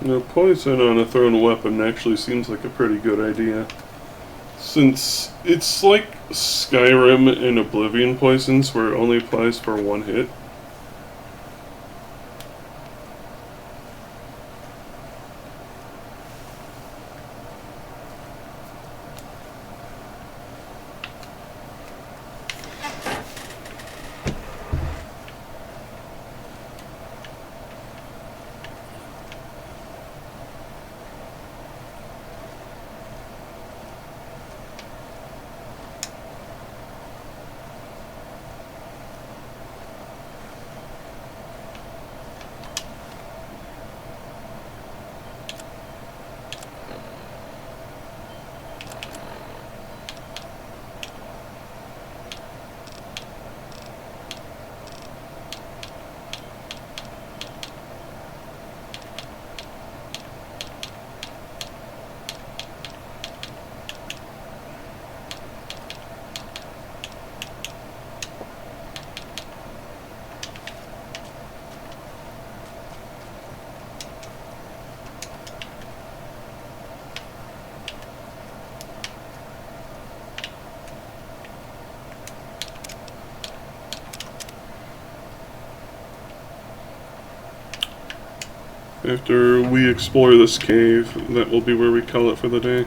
You know, poison on a thrown weapon actually seems like a pretty good idea. Since it's like Skyrim and Oblivion poisons where it only applies for one hit. After we explore this cave, that will be where we call it for the day.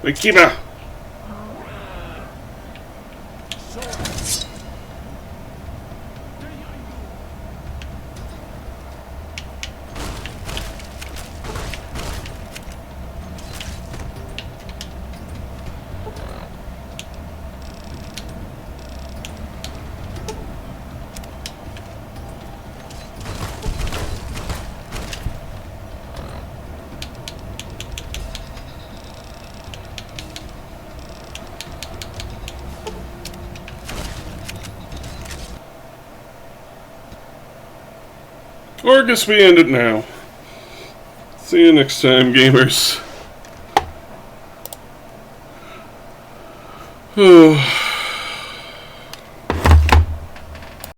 Akiba! Or I guess we end it now. See you next time, gamers.